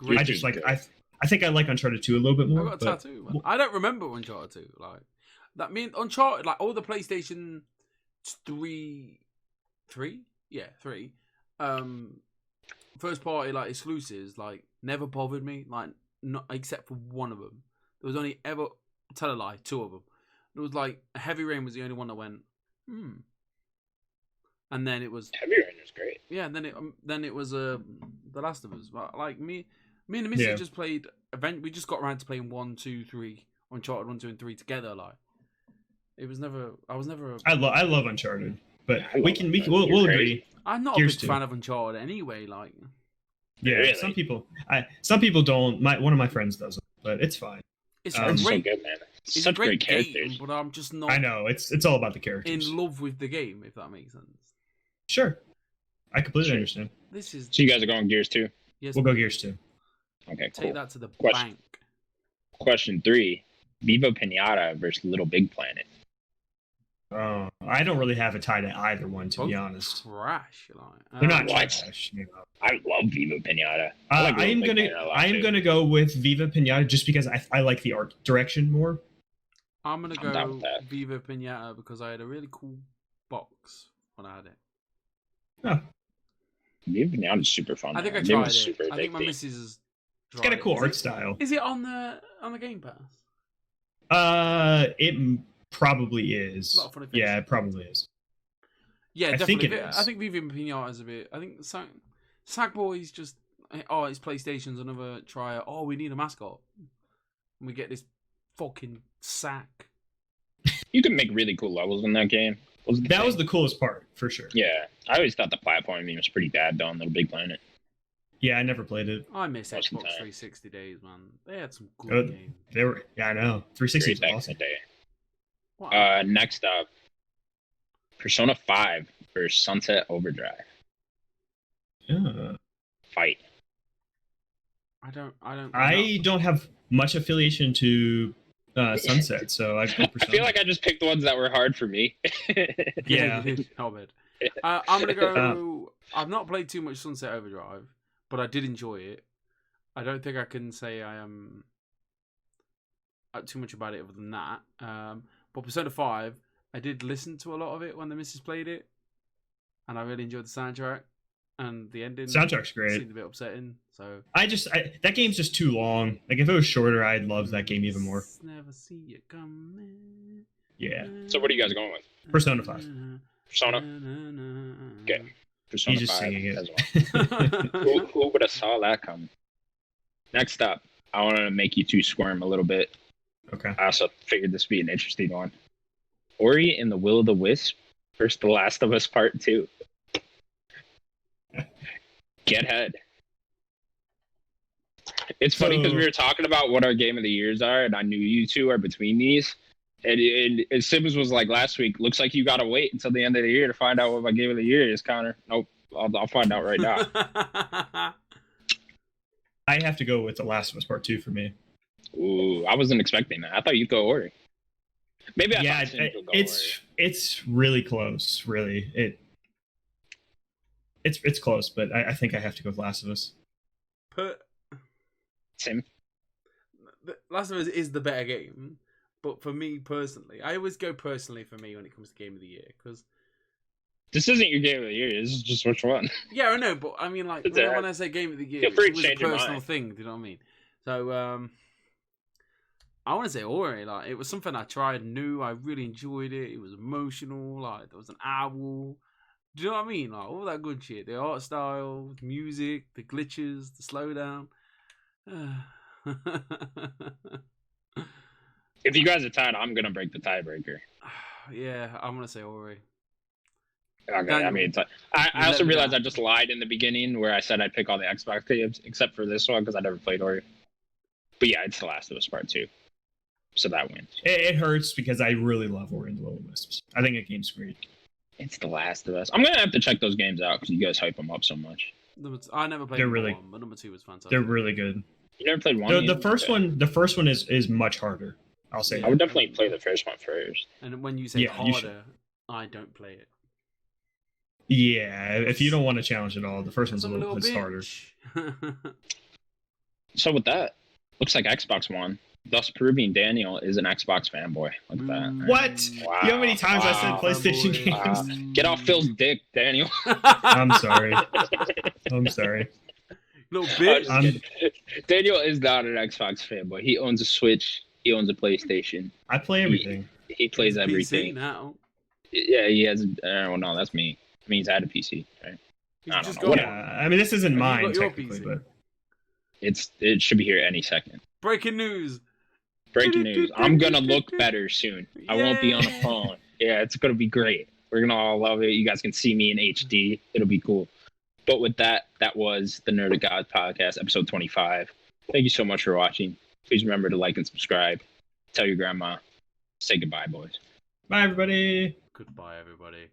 I just like I think I like Uncharted 2 a little bit more. I got a tattoo. Man. I don't remember Uncharted 2. Like that mean Uncharted, like all the PlayStation 3. First party like exclusives, like never bothered me. Like not except for one of them. There was only ever tell a lie, 2 of them. It was like Heavy Rain was the only one that went, and then it was Heavy Rain was great. Yeah, and then it was The Last of Us. But like me and the missus just played. We just got around to playing 1, 2, 3, Uncharted 1, 2, and 3 together. Like it was never. I was never. I love Uncharted, but we'll agree. I'm not Gears a big fan of Uncharted anyway. Like yeah, really? Some people don't. One of my friends doesn't, but it's fine. It's so good, man. It's a great game, but I'm just not. I know it's all about the characters. In love with the game, if that makes sense. Sure, I completely understand. So you guys are going Gears 2? Yes, we'll go Gears 2. Okay, cool. Take that to the bank. Question 3: Viva Pinata versus Little Big Planet. I don't really have a tie to either one, to be honest. Trash, they're not trash. You know. I love Viva Pinata. I am gonna go with Viva Pinata just because I like the art direction more. I'm gonna go Viva Pinata because I had a really cool box when I had it. Oh. Viva Pinata is super fun. I think I tried it. I think my missus has. It's got a cool art style. Is it on the Game Pass? It probably is. Yeah, it probably is. Yeah, definitely. I think it is. I think Viva Pinata is a bit. I think Sackboy's just. Oh, it's PlayStation's another try. Oh, we need a mascot. And we get this fucking sack. You can make really cool levels in that game. That was the coolest part for sure. Yeah, I always thought the platforming was pretty bad though on Little Big Planet. Yeah, I never played it. I miss Most of Xbox the time. 360 days, man. They had some good Good. games. They were. Yeah, I know. 360 Great was back in awesome. the day. What? Next up, Persona 5 versus Sunset Overdrive. Yeah. Fight. I don't have much affiliation to Sunset, so I go I Persona. feel like I just picked the ones that were hard for me. Yeah. You did. I'll bet. I'm gonna go. I've not played too much Sunset Overdrive, but I did enjoy it. I don't think I can say I am too much about it other than that. But Persona 5, I did listen to a lot of it when the missus played it, and I really enjoyed the soundtrack and the ending. Soundtrack's great. Seemed a bit upsetting. So that game's just too long. Like if it was shorter, I'd love that game even more. Never see it coming. Yeah. So what are you guys going with? Persona 5. Persona? Okay. Persona He's just 5 singing it. as well. Who would have saw that coming? Next up, I want to make you two squirm a little bit. Okay. I also figured this would be an interesting one. Ori and the Will of the Wisp versus The Last of Us Part 2. Get head. It's funny because we were talking about what our game of the years are, and I knew you two are between these. And Simmons was like last week, looks like you got to wait until the end of the year to find out what my game of the year is, Connor. Nope. I'll find out right now. I have to go with The Last of Us Part 2 for me. Ooh, I wasn't expecting that. I thought you'd go Ori. Maybe I thought Simmons would go Ori. It's really close, really. It's close, but I think I have to go with Last of Us. Tim? The Last of Us is the better game, but for me personally, I always go personally for me when it comes to game of the year, because this isn't your game of the year. This is just which one. Yeah, I know, but I mean, like when I say game of the year, Feel free it's to always a change your personal mind. thing. Do you know what I mean? So I want to say Ori. Like it was something I tried new. I really enjoyed it. It was emotional. Like there was an owl. Do you know what I mean? Like all that good shit. The art style, the music, the glitches, the slowdown. If you guys are tied, I'm gonna break the tiebreaker. Yeah, I'm gonna say Ori. Okay, I mean, I also realized I just lied in the beginning where I said I'd pick all the Xbox games except for this one because I never played Ori. But yeah, it's The Last of Us Part 2. So that wins. It hurts because I really love Ori and the Will of the Wisps. I think the game's great. It's The Last of Us. I'm gonna have to check those games out because you guys hype them up so much. I never played They're number really- one, but number 2 was fantastic. They're really good. You never played one? The first one is much harder. I'll say I that. would definitely play the first one first. And when you say Yeah, you should. harder, I don't play it. Yeah, if you don't want to challenge at all, the first one's a I'm little bit harder. bitch. So with that, looks like Xbox won, thus proving Daniel is an Xbox fanboy. Look at that. What? Wow. You know how many times I said Wow. PlayStation Fanboy. games? Get off Phil's dick, Daniel. I'm sorry. I'm sorry. Little I'm bitch. just kidding. Daniel is not an Xbox fanboy. He owns a Switch. He owns a PlayStation. I play everything. He plays PC everything. now. Yeah, he has. Oh no, that's me. It means I had a PC, right? He's I don't just know. got Yeah, I mean this isn't Have you mine got your technically, PC? but It should be here any second. breaking news. Breaking news. I'm gonna look better soon. I won't be on a Yay. phone. Yeah, it's gonna be great. We're gonna all love it. You guys can see me in HD. It'll be cool. But with that, that was the Nerdic God podcast, episode 25. Thank you so much for watching. Please remember to like and subscribe. Tell your grandma. Say goodbye, boys. bye everybody. Goodbye, everybody.